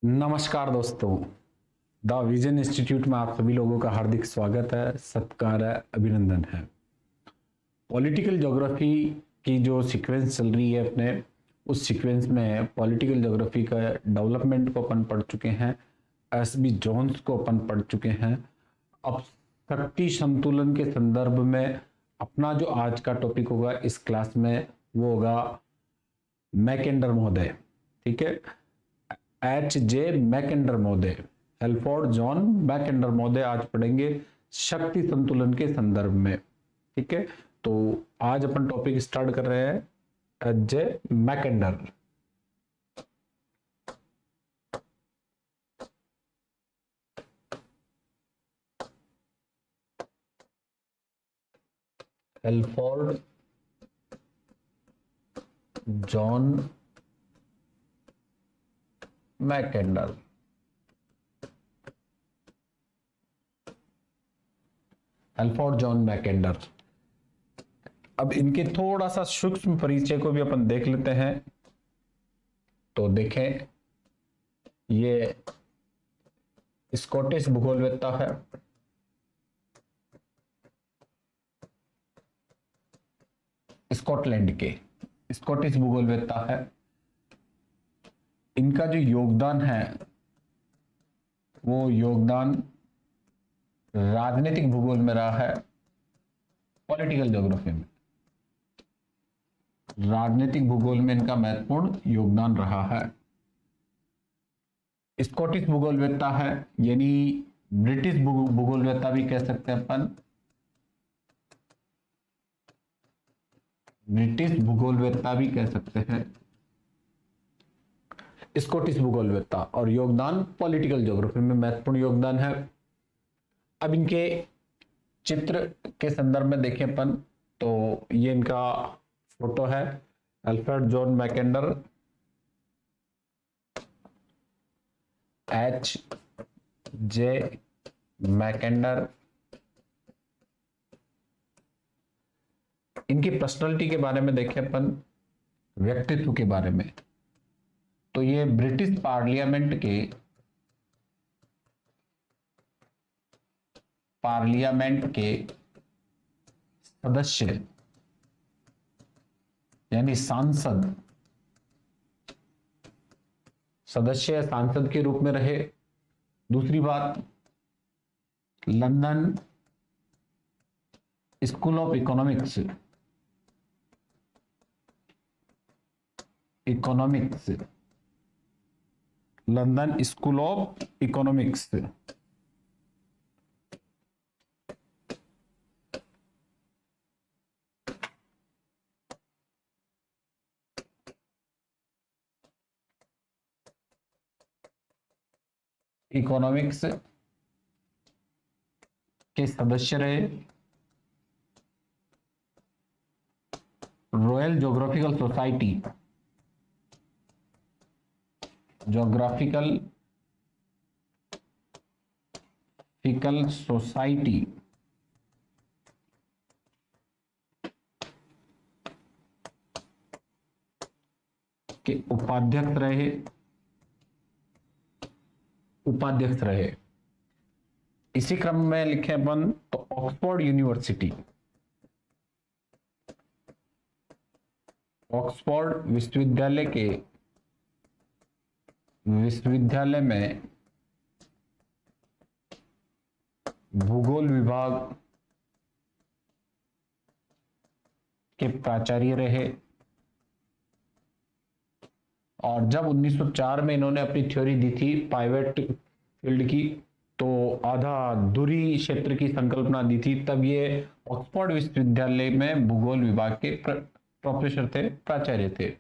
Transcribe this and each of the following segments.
नमस्कार दोस्तों। The vision institute में आप सभी लोगों का हार्दिक स्वागत है, सत्कार है, अभिनंदन है। पॉलिटिकल ज्योग्राफी की जो सीक्वेंस चल रही है अपने, उस सीक्वेंस में पॉलिटिकल ज्योग्राफी का डेवलपमेंट को अपन पढ़ चुके हैं, एसबी जोन्स को अपन पढ़ चुके हैं। अब शक्ति संतुलन के संदर्भ में अपना जो आज का टॉपिक होगा इस क्लास में वो होगा मैकेंडर महोदय। ठीक है, H.J. मैकेंडर महोदय, हेल्फोर्ड जॉन मैकेंडर महोदय आज पढ़ेंगे शक्ति संतुलन के संदर्भ में। ठीक है, तो आज अपन टॉपिक स्टार्ट कर रहे हैं H.J. Mackinder. Halford John Mackinder. Halford John Mackinder. अब इनके थोड़ा सा सूक्ष्म परिचय को भी अपन देख लेते हैं। तो देखें, ये स्कॉटिश भूगोलवेत्ता है। स्कॉटलैंड के स्कॉटिश भूगोलवेत्ता है। इनका जो योगदान है वो योगदान राजनीतिक भूगोल में रहा है, पॉलिटिकल ज्योग्राफी में। राजनीतिक भूगोल में इनका महत्वपूर्ण योगदान रहा है। स्कॉटिश भूगोलवेत्ता है, यानी ब्रिटिश भूगोलवेत्ता भी कह सकते हैं अपन। ब्रिटिश भूगोलवेत्ता भी कह सकते हैं, स्कॉटिश भूगोलवेत्ता, और योगदान पॉलिटिकल ज्योग्राफी में महत्वपूर्ण योगदान है। अब इनके चित्र के संदर्भ में देखें अपन, तो ये इनका फोटो है, अल्फ्रेड जॉन मैकेंडर, H.J. मैकेंडर। इनकी पर्सनालिटी के बारे में देखें अपन, व्यक्तित्व के बारे में, तो ये ब्रिटिश पार्लियामेंट के सदस्य यानी सांसद के रूप में रहे। दूसरी बात, London school of economics London school of economics economics के सदस्य रहे। रॉयल ज्योग्राफिकल सोसाइटी के उपाध्यक्ष रहे। इसी क्रम में लिखे अपन तो ऑक्सफोर्ड विश्वविद्यालय में भूगोल विभाग के प्राचार्य रहे। और जब 1904 में इन्होंने अपनी थ्योरी दी थी पाइवेट फील्ड की, तो आधा दूरी क्षेत्र की संकल्पना दी थी, तब ये ऑक्सफोर्ड विश्वविद्यालय में भूगोल विभाग के प्रोफेसर थे, प्राचार्य थे।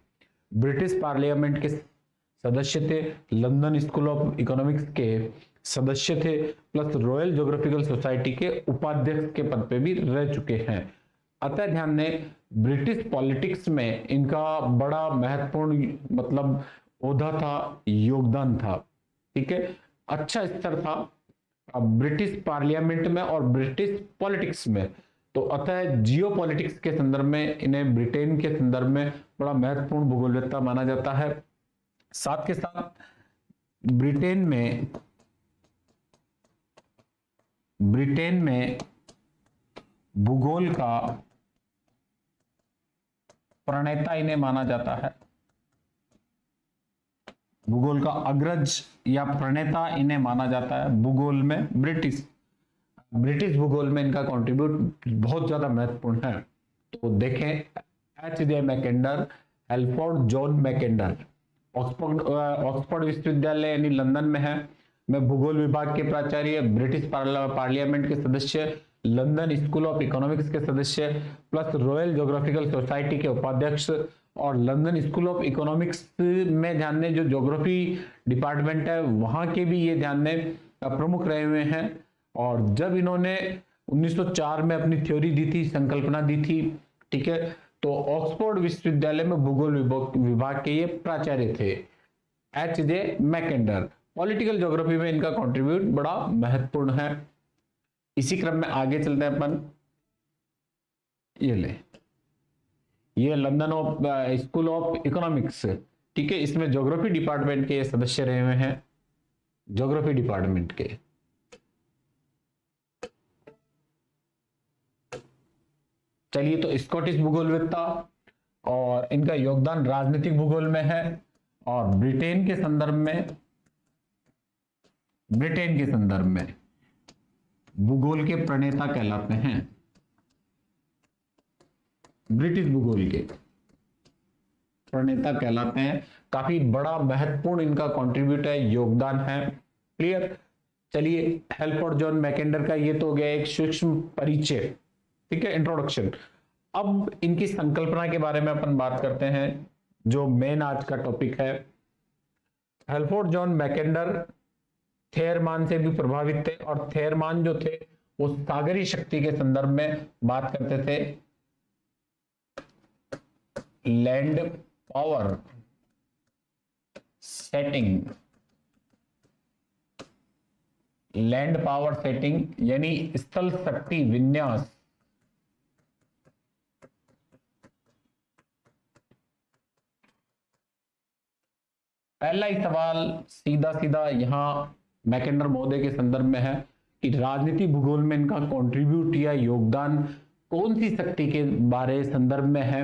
ब्रिटिश पार्लियामेंट के सदस्य थे, लंदन स्कूल ऑफ इकोनॉमिक्स के सदस्य थे, प्लस रॉयल ज्योग्राफिकल सोसाइटी के उपाध्यक्ष के पद पे भी रह चुके हैं। अतः ध्यान दें, ब्रिटिश पॉलिटिक्स में इनका बड़ा महत्वपूर्ण मतलब ओहदा था, योगदान था। ठीक है, अच्छा स्तर था ब्रिटिश पार्लियामेंट में और ब्रिटिश पॉलिटिक्स में। तो अतः जियो पॉलिटिक्स के संदर्भ में इन्हें ब्रिटेन के संदर्भ में बड़ा महत्वपूर्ण भूगोलवेत्ता माना जाता है। साथ के साथ ब्रिटेन में भूगोल का प्रणेता इन्हें माना जाता है। भूगोल का अग्रज या प्रणेता इन्हें माना जाता है भूगोल में। ब्रिटिश भूगोल में इनका कंट्रीब्यूट बहुत ज्यादा महत्वपूर्ण है। तो देखें, H.J. मैकेंडर, एल्फ्रेड जॉन मैकेंडर, ऑक्सफोर्ड विश्वविद्यालय यानी लंदन में है, में भूगोल विभाग के प्राचार्य, ब्रिटिश पार्लियामेंट के सदस्य, लंदन स्कूल ऑफ इकोनॉमिक्स के सदस्य, प्लस रॉयल ज्योग्राफिकल सोसाइटी के उपाध्यक्ष, और लंदन स्कूल ऑफ इकोनॉमिक्स में ध्यान दें जो ज्योग्राफी डिपार्टमेंट है वहां के भी ये ध्यान दें प्रमुख रहे हुए हैं। और जब इन्होंने 1904 में अपनी थ्योरी दी थी, संकल्पना दी थी, ठीक है, तो ऑक्सफोर्ड विश्वविद्यालय में भूगोल विभाग के ये प्राचार्य थे, H.J. मैकेंडर। पॉलिटिकल ज्योग्राफी में इनका कंट्रीब्यूट बड़ा महत्वपूर्ण है। इसी क्रम में आगे चलते हैं अपन। ये लंदन स्कूल ऑफ इकोनॉमिक्स, ठीक है, इसमें ज्योग्राफी डिपार्टमेंट के सदस्य रहे हुए हैं, ज्योग्राफी डिपार्टमेंट के। चलिए, तो स्कॉटिश भूगोलवेत्ता, और इनका योगदान राजनीतिक भूगोल में है, और ब्रिटेन के संदर्भ में भूगोल के प्रणेता कहलाते हैं। ब्रिटिश भूगोल के प्रणेता कहलाते हैं। काफी बड़ा महत्वपूर्ण इनका कंट्रीब्यूट है, योगदान है। क्लियर। चलिए, एल्फ्रेड जॉन मैकेंडर का ये तो हो गया एक सूक्ष्म परिचय, ठीक है, इंट्रोडक्शन। अब इनकी संकल्पना के बारे में अपन बात करते हैं, जो मेन आज का टॉपिक है। एल्फ्रेड जॉन मैकेंडर थेयरमान से भी प्रभावित थे, और थेयरमान जो थे वो सागरीय शक्ति के संदर्भ में बात करते थे। लैंड पावर सेटिंग यानी स्थल शक्ति विन्यास। पहला ही सवाल सीधा यहां मैकेंडर महोदय के संदर्भ में है कि राजनीति भूगोल में इनका कंट्रीब्यूट या योगदान कौन सी शक्ति के बारे संदर्भ में है,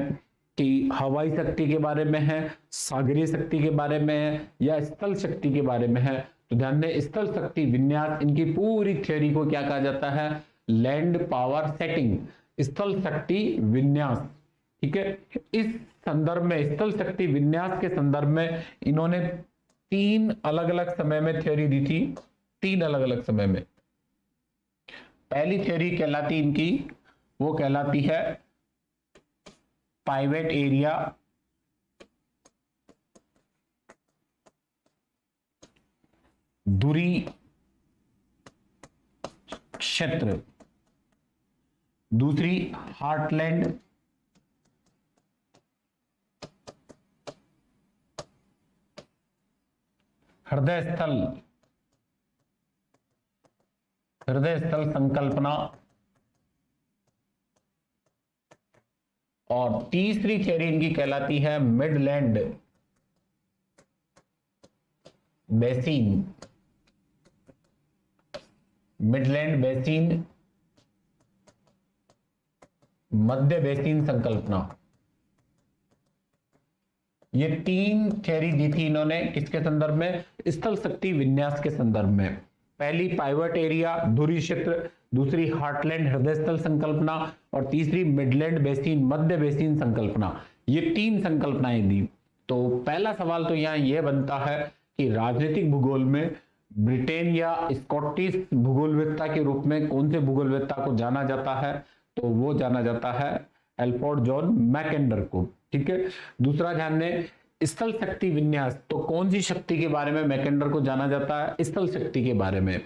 कि हवाई शक्ति के बारे में है, सागरीय शक्ति के बारे में है, या स्थल शक्ति के बारे में है। तो ध्यान दें, स्थल शक्ति विन्यास, इनकी पूरी थ्योरी को क्या कहा जाता है? लैंड पावर सेटिंग, स्थल शक्ति विन्यास, ठीक है। इस संदर्भ में, स्थल शक्ति विन्यास के संदर्भ में इन्होंने 3 अलग अलग समय में थ्योरी दी थी, 3 अलग अलग समय में। पहली थ्योरी कहलाती इनकी, वो कहलाती है पाइवेट एरिया दूरी क्षेत्र, दूसरी हार्टलैंड हृदय स्थल संकल्पना, और तीसरी थ्योरी इनकी कहलाती है मिडलैंड बेसिन, मध्य बेसिन संकल्पना। ये 3 थ्योरी दी थी इन्होंने, किसके संदर्भ में? स्थल शक्ति विन्यास के संदर्भ में। पहली पाइवट एरिया धुरी क्षेत्र, दूसरी हार्टलैंड हृदय स्थल संकल्पना, और तीसरी मिडलैंड बेसिन मध्य बेसिन संकल्पना। ये 3 संकल्पनाएं दी। तो पहला सवाल तो यहां यह बनता है कि राजनीतिक भूगोल में ब्रिटेन या स्कॉटिश भूगोलवेत्ता के रूप में कौन से भूगोलवेत्ता को जाना जाता है? तो वो जाना जाता है एल्फ्रेड जॉन मैकेंडर को, ठीक है। दूसरा ध्यान दें, स्थल शक्ति विन्यास, तो कौन सी शक्ति के बारे में मैकेंडर को जाना जाता है? स्थल शक्ति के बारे में।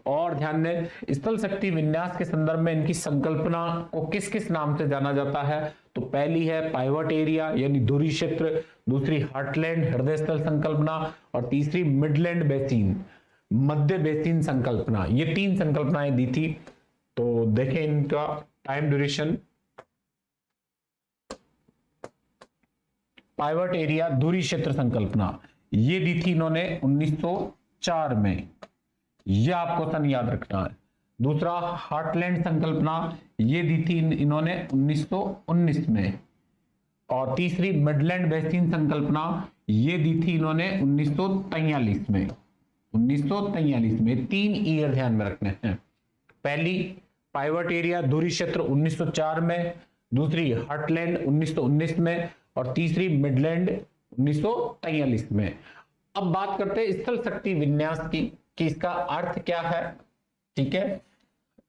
और ध्यान दें, स्थल शक्ति विन्यास के संदर्भ में इनकी संकल्पना को किस किस नाम से जाना जाता है? तो पहली है पाइवट एरिया यानी धुरी क्षेत्र, दूसरी हार्टलैंड हृदय स्थल संकल्पना, और तीसरी मिडलैंड बेसिन मध्य बेसिन संकल्पना। ये 3 संकल्पनाएं दी थी। तो देखें इनका टाइम ड्यूरेशन। पाइवट एरिया दूरी क्षेत्र संकल्पना ये दी थी इन्होंने 1904 1904 में, यह आपको सन याद रखना है। दूसरा, हार्टलैंड संकल्पना ये दी थी इन्होंने 1919 में। और तीसरी, मिडलैंड बेसिन संकल्पना ये दी थी इन्होंने 1943 में। 1943 में 3 ईयर ध्यान में रखने हैं। पहली पाइवट एरिया धुरी क्षेत्र 1904 में, दूसरी हार्टलैंड 1919 में, और तीसरी मिडलैंड 1943 में। अब बात करते हैं स्थल शक्ति विन्यास की कि इसका अर्थ क्या है। ठीक है,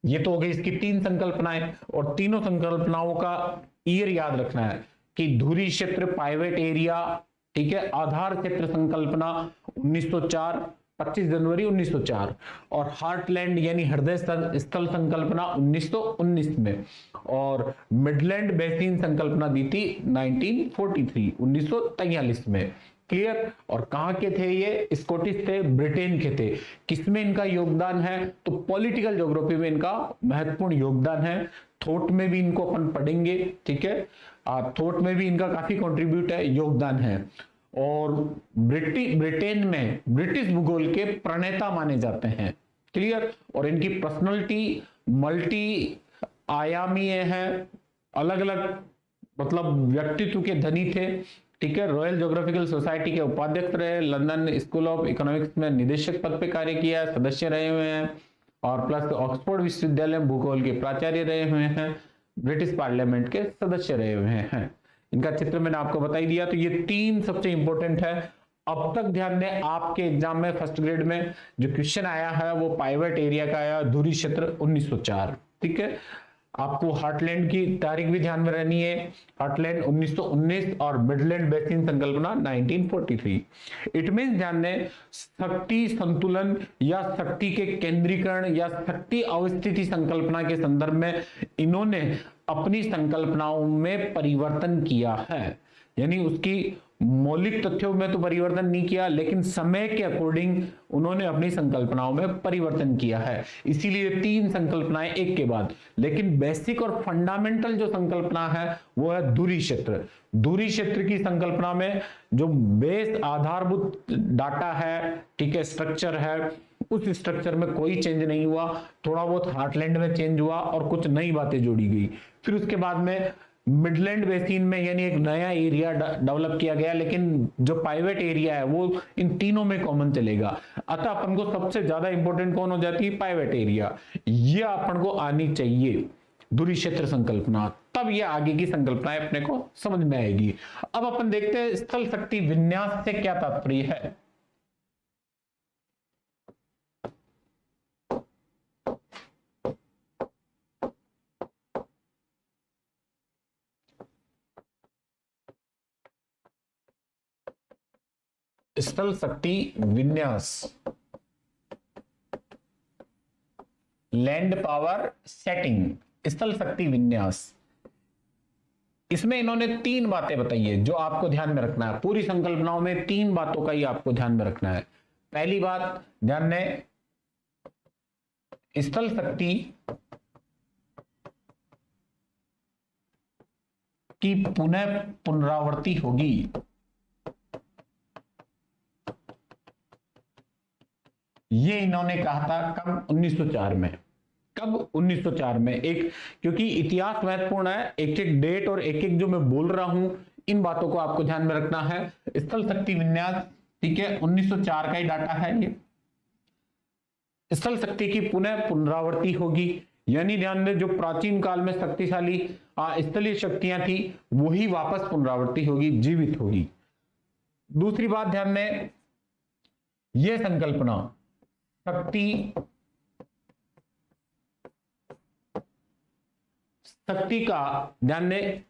ये तो हो गई इसकी 3 संकल्पनाएं, और तीनों संकल्पनाओं का ईयर याद रखना है कि धुरी क्षेत्र पाइवट एरिया, ठीक है, आधार क्षेत्र संकल्पना 1904, 25 जनवरी 1904, और हार्टलैंड यानी हृदय स्थल संकल्पना 1919 में, और मिडलैंड बेसिन संकल्पना दी थी 1943, 1943 में। क्लियर। और कहां के थे ये? स्कॉटिश थे, ब्रिटेन के थे। किसमें इनका योगदान है? तो पॉलिटिकल ज्योग्राफी में इनका महत्वपूर्ण योगदान है। थॉट में भी इनको अपन पढ़ेंगे। ठीक है, थॉट में भी इनका काफी कंट्रीब्यूट है, योगदान है। और ब्रिटेन में ब्रिटिश भूगोल के प्रणेता माने जाते हैं। क्लियर। और इनकी पर्सनालिटी मल्टी आयामीय है, अलग अलग मतलब व्यक्तित्व के धनी थे। ठीक है, रॉयल ज्योग्राफिकल सोसाइटी के उपाध्यक्ष रहे, लंदन स्कूल ऑफ इकोनॉमिक्स में निदेशक पद पे कार्य किया, सदस्य रहे हुए हैं, और प्लस ऑक्सफोर्ड विश्वविद्यालय में भूगोल के प्राचार्य रहे हुए हैं, ब्रिटिश पार्लियामेंट के सदस्य रहे हुए हैं। इनका चित्र मैंने आपको बता ही दिया। तो ये 3 सबसे इंपॉर्टेंट है। अब तक ध्यान दें, आपके एग्जाम में फर्स्ट ग्रेड में जो क्वेश्चन आया है वो पाइवट एरिया का आया, धुरी क्षेत्र 1904। ठीक है, आपको हार्टलैंड की तारीख भी ध्यान में रहनी है, हार्टलैंड 1919 और मिडलैंड बेसिन संकल्पना 1943। इट मींस ध्यान दें, शक्ति संतुलन या शक्ति के केंद्रीकरण या शक्ति अवस्थिति संकल्पना के संदर्भ में इन्होंने अपनी संकल्पनाओं में परिवर्तन किया है। यानी उसकी मौलिक तथ्यों में तो परिवर्तन नहीं किया, लेकिन समय के अकॉर्डिंग उन्होंने अपनी संकल्पनाओं में परिवर्तन किया है। इसीलिए 3 संकल्पनाएं एक के बाद। लेकिन बेसिक और फंडामेंटल जो संकल्पना है वो है धुरी क्षेत्र। धुरी क्षेत्र की संकल्पना में जो बेस आधारभूत डाटा है, ठीक है, स्ट्रक्चर है, उस स्ट्रक्चर में कोई चेंज नहीं हुआ। थोड़ा बहुत हार्टलैंड में चेंज हुआ और कुछ नई बातें जोड़ी गई। फिर उसके बाद में मिडलैंड बेसिन में यानी एक नया एरिया डेवलप किया गया, लेकिन जो पाइवट एरिया है वो इन तीनों में कॉमन चलेगा। अतः अपन को सबसे ज्यादा इंपॉर्टेंट कौन हो जाती है? Pivot area. ये अपन को आनी चाहिए, धुरी क्षेत्र संकल्पना, तब ये आगे की संकल्पनाएं अपने को समझ में आएगी। अब अपन देखते हैं स्थल शक्ति विन्यास से क्या तात्पर्य है। स्थल शक्ति विन्यास, लैंड पावर सेटिंग, स्थल शक्ति विन्यास, इसमें इन्होंने 3 बातें बताई है जो आपको ध्यान में रखना है। पूरी संकल्पनाओं में 3 बातों का ही आपको ध्यान में रखना है। पहली बात ध्यान दें, स्थल शक्ति की पुनरावृत्ति होगी। ये इन्होंने कहा था कब? 1904 में। कब? 1904 में। एक क्योंकि इतिहास महत्वपूर्ण है, एक एक डेट और एक एक जो मैं बोल रहा हूं इन बातों को आपको ध्यान में रखना है। स्थल शक्ति विन्यास, ठीक है, 1904 का ही डाटा है ये। स्थल शक्ति की पुनरावृत्ति होगी, यानी ध्यान दें जो प्राचीन काल में शक्तिशाली स्थलीय शक्तियां थी वही वापस पुनरावृत्ति होगी, जीवित होगी। दूसरी बात ध्यान दें, यह संकल्पना शक्ति का ध्यान दें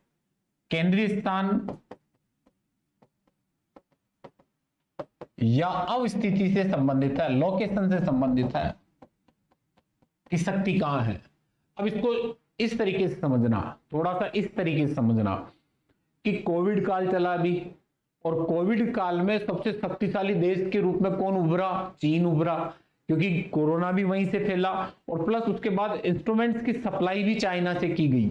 केंद्रीय स्थान या अवस्थिति से संबंधित है, लोकेशन से संबंधित है कि शक्ति कहां है। अब इसको इस तरीके से समझना, थोड़ा सा इस तरीके से समझना कि कोविड काल चला अभी, और कोविड काल में सबसे शक्तिशाली देश के रूप में कौन उभरा? चीन उभरा, क्योंकि कोरोना भी वहीं से फैला, और प्लस उसके बाद इंस्ट्रूमेंट्स की सप्लाई भी चाइना से की गई।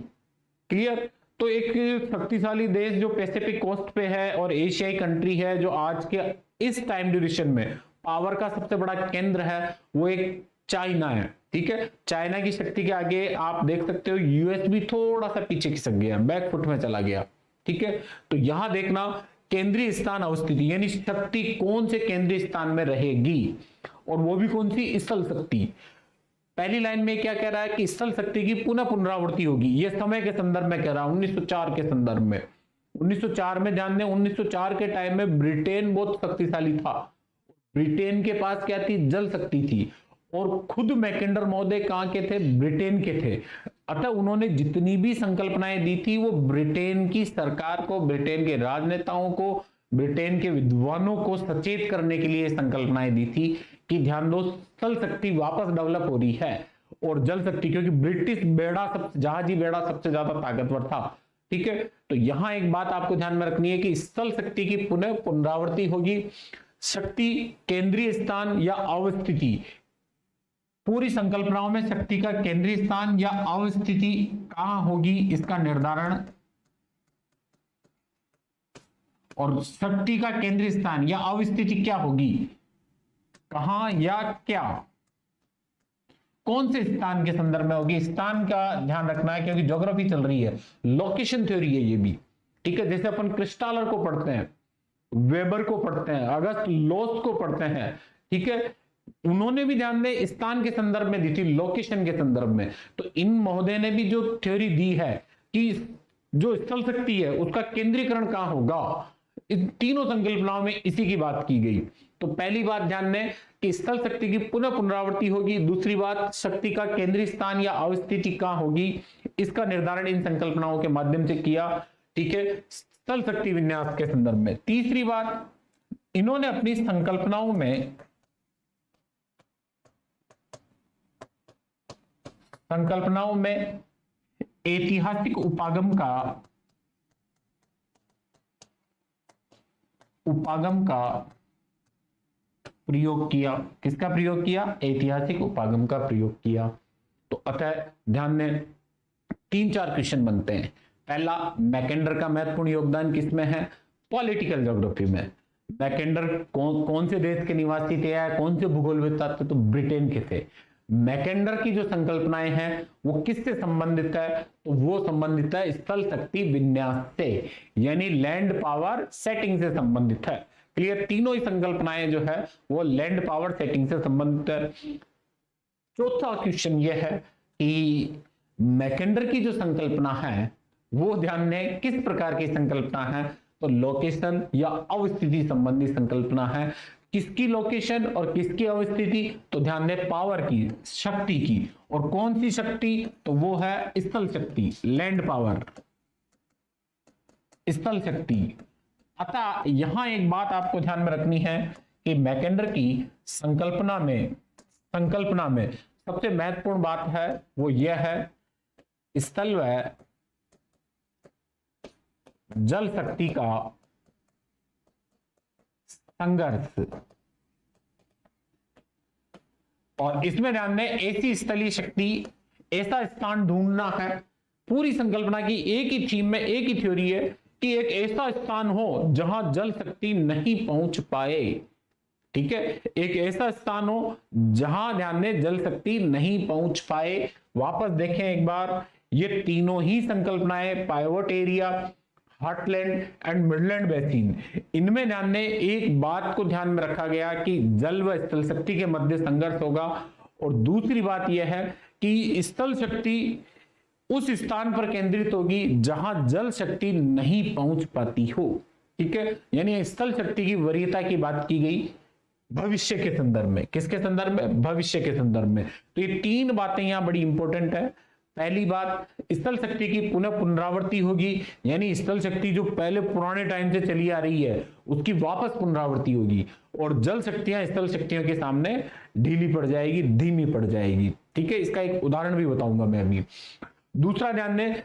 क्लियर। तो एक शक्तिशाली देश जो पैसिफिक कोस्ट पे है और एशियाई कंट्री है जो आज के इस टाइम ड्यूरेशन में पावर का सबसे बड़ा केंद्र है वो एक चाइना है। ठीक है, चाइना की शक्ति के आगे आप देख सकते हो यूएस भी थोड़ा सा पीछे खिसक गया, बैकफुट में चला गया। ठीक है, तो यहां देखना केंद्रीय स्थान अवस्थिति यानी शक्ति कौन से केंद्रीय स्थान में रहेगी, और वो भी कौन सी, स्थल शक्ति। पहली लाइन में क्या कह रहा है कि स्थल शक्ति की पुनः पुनरावृत्ति होगी, ये समय के संदर्भ में कह रहा हूं, 1904 के संदर्भ में। 1904 में ध्यान दें, 1904 के टाइम में ब्रिटेन बहुत शक्तिशाली था। ब्रिटेन के पास क्या थी, जल शक्ति थी, और खुद मैकेंडर महोदय कहां के थे, ब्रिटेन के थे। अतः उन्होंने जितनी भी संकल्पनाएं दी थी वो ब्रिटेन की सरकार को, ब्रिटेन के राजनेताओं को, ब्रिटेन के विद्वानों को सचेत करने के लिए संकल्पनाएं दी थी कि ध्यान दो, स्थल शक्ति वापस डेवलप हो रही है और जल शक्ति, क्योंकि ब्रिटिश बेड़ा सब, जहाजी बेड़ा सबसे ज्यादा ताकतवर था। ठीक है, तो यहां एक बात आपको ध्यान में रखनी है कि स्थल शक्ति की पुनः पुनरावृत्ति होगी। शक्ति केंद्रीय स्थान या अवस्थिति, पूरी संकल्पनाओं में शक्ति का केंद्रीय स्थान या अवस्थिति कहां होगी इसका निर्धारण, और शक्ति का केंद्रीय स्थान या अवस्थिति क्या होगी, कहां या क्या, कौन से स्थान के संदर्भ में होगी, स्थान का ध्यान रखना है क्योंकि ज्योग्राफी चल रही है, लोकेशन थ्योरी है ये भी। ठीक है, जैसे अपन क्रिस्टालर को पढ़ते हैं, वेबर को पढ़ते हैं, अगस्त लोस को पढ़ते हैं। ठीक है, उन्होंने भी ध्यान दें स्थान के संदर्भ में दी थी, लोकेशन के संदर्भ में। तो इन महोदय ने भी जो थ्योरी दी है कि जो स्थल शक्ति है उसका केंद्रीकरण कहां होगा, इन तीनों संकल्पनाओं में इसी की बात की गई। तो पहली बात ध्यान दें कि स्थल शक्ति की पुनः पुनरावृत्ति होगी। दूसरी बात, शक्ति का केंद्रीय स्थान या अवस्थिति कहां होगी, इसका निर्धारण इन संकल्पनाओं के माध्यम से किया। ठीक है, स्थल शक्ति विन्यास के संदर्भ में। तीसरी बात, इन्होंने अपनी संकल्पनाओं में ऐतिहासिक उपागम का प्रयोग किया। किसका प्रयोग किया, ऐतिहासिक उपागम का प्रयोग किया। तो अतः ध्यान दें 3-4 क्वेश्चन बनते हैं। पहला, मैकेंडर का महत्वपूर्ण योगदान किसमें है, पॉलिटिकल ज्योग्राफी में। मैकेंडर कौन से देश के निवासी थे, कौन से भूगोलविद थे, तो ब्रिटेन के थे। मैकेंडर की जो संकल्पनाएं हैं वो किससे संबंधित है, तो वो संबंधित है स्थल शक्ति विन्यास से, यानी लैंड पावर सेटिंग से संबंधित है। क्लियर, तीनों ही संकल्पनाएं जो है वो लैंड पावर सेटिंग से संबंधित है। चौथा क्वेश्चन ये है कि मैकेंडर की जो संकल्पना है वो ध्यान दें किस प्रकार की संकल्पना है, तो लोकेशन या अवस्थिति संबंधी संकल्पना है। किसकी लोकेशन और किसकी अवस्थिति, तो ध्यान दें पावर की, शक्ति की। और कौन सी शक्ति, तो वो है स्थल शक्ति, लैंड पावर, स्थल शक्ति। अतः यहां एक बात आपको ध्यान में रखनी है कि मैकेंडर की संकल्पना में सबसे महत्वपूर्ण बात है वो यह है स्थल व जल शक्ति का संघर्ष। और इसमें ध्यान दें ऐसी स्थलीय शक्ति, ऐसा स्थान ढूंढना है। पूरी संकल्पना की एक ही थीम में एक ही थ्योरी है कि एक ऐसा स्थान हो जहां जल शक्ति नहीं पहुंच पाए। ठीक है, एक ऐसा स्थान हो जहां ध्यान दें जल शक्ति नहीं पहुंच पाए। वापस देखें एक बार, ये तीनों ही संकल्पनाएं pivot area, heartland and midland basin, इनमें ध्यान दें एक बात को ध्यान में रखा गया कि जल व स्थल शक्ति के मध्य संघर्ष होगा। और दूसरी बात यह है कि स्थल शक्ति उस स्थान पर केंद्रित होगी जहां जल शक्ति नहीं पहुंच पाती हो। ठीक है, यानी स्थल शक्ति की वरीयता की बात की गई भविष्य के संदर्भ में। किसके संदर्भ में, भविष्य के संदर्भ में। तो ये तीन बातें यहां बड़ी इंपॉर्टेंट है। पहली बात, स्थल शक्ति की पुनः पुनरावृत्ति होगी, यानी स्थल शक्ति जो पहले पुराने टाइम से चली आ रही है उसकी वापस पुनरावृत्ति होगी। और जल शक्तियां स्थल शक्तियों के सामने ढीली पड़ जाएगी, धीमी पड़ जाएगी। ठीक है, इसका एक उदाहरण भी बताऊंगा मैं अभी। दूसरा ध्यान दें,